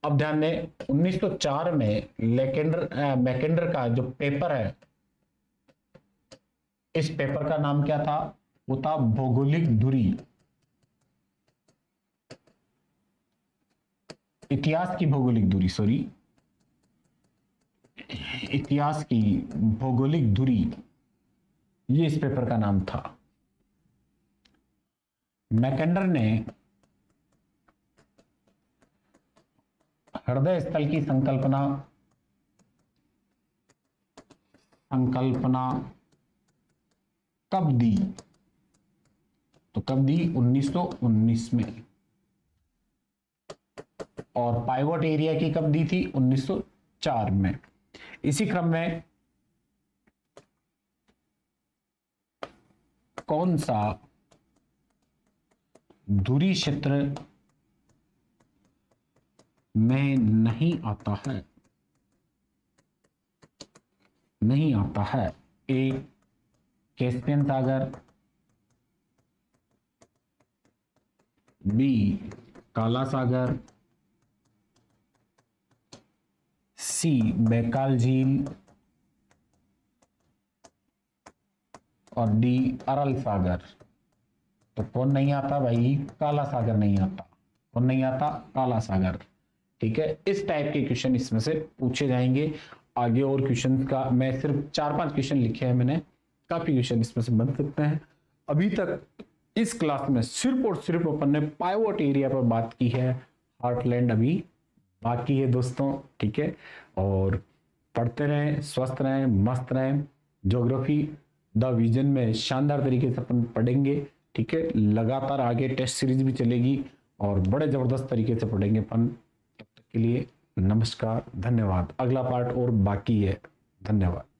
अब ध्यान दें 1904 में मैकेंडर का जो पेपर है, इस पेपर का नाम क्या था? वो था भौगोलिक धुरी, इतिहास की भौगोलिक धुरी, इतिहास की भौगोलिक धुरी, ये इस पेपर का नाम था। मैकेंडर ने हृदय स्थल की संकल्पना कब दी? तो कब दी? 1919 में। और पाइवोट एरिया की कब दी थी? 1904 में। इसी क्रम में कौन सा धुरी क्षेत्र में नहीं आता है? ए कैस्पियन सागर, बी काला सागर, सी बैकाल झील और डी अरल सागर। तो कौन नहीं आता भाई? काला सागर नहीं आता। कौन नहीं आता? काला सागर। ठीक है, इस टाइप के क्वेश्चन इसमें से पूछे जाएंगे। आगे और क्वेश्चन का मैं सिर्फ 4-5 क्वेश्चन लिखे हैं मैंने, काफी क्वेश्चन इसमें से बन सकते हैं। अभी तक इस क्लास में सिर्फ और सिर्फ अपन ने पाइवोट एरिया पर बात की है, हार्टलैंड अभी बाकी है दोस्तों। ठीक है, और पढ़ते रहें, स्वस्थ रहें, मस्त रहें। ज्योग्राफी द विजन में शानदार तरीके से अपन पढ़ेंगे। ठीक है, लगातार आगे टेस्ट सीरीज भी चलेगी और बड़े जबरदस्त तरीके से पढ़ेंगे अपन। तब तक के लिए नमस्कार, धन्यवाद। अगला पार्ट और बाकी है। धन्यवाद।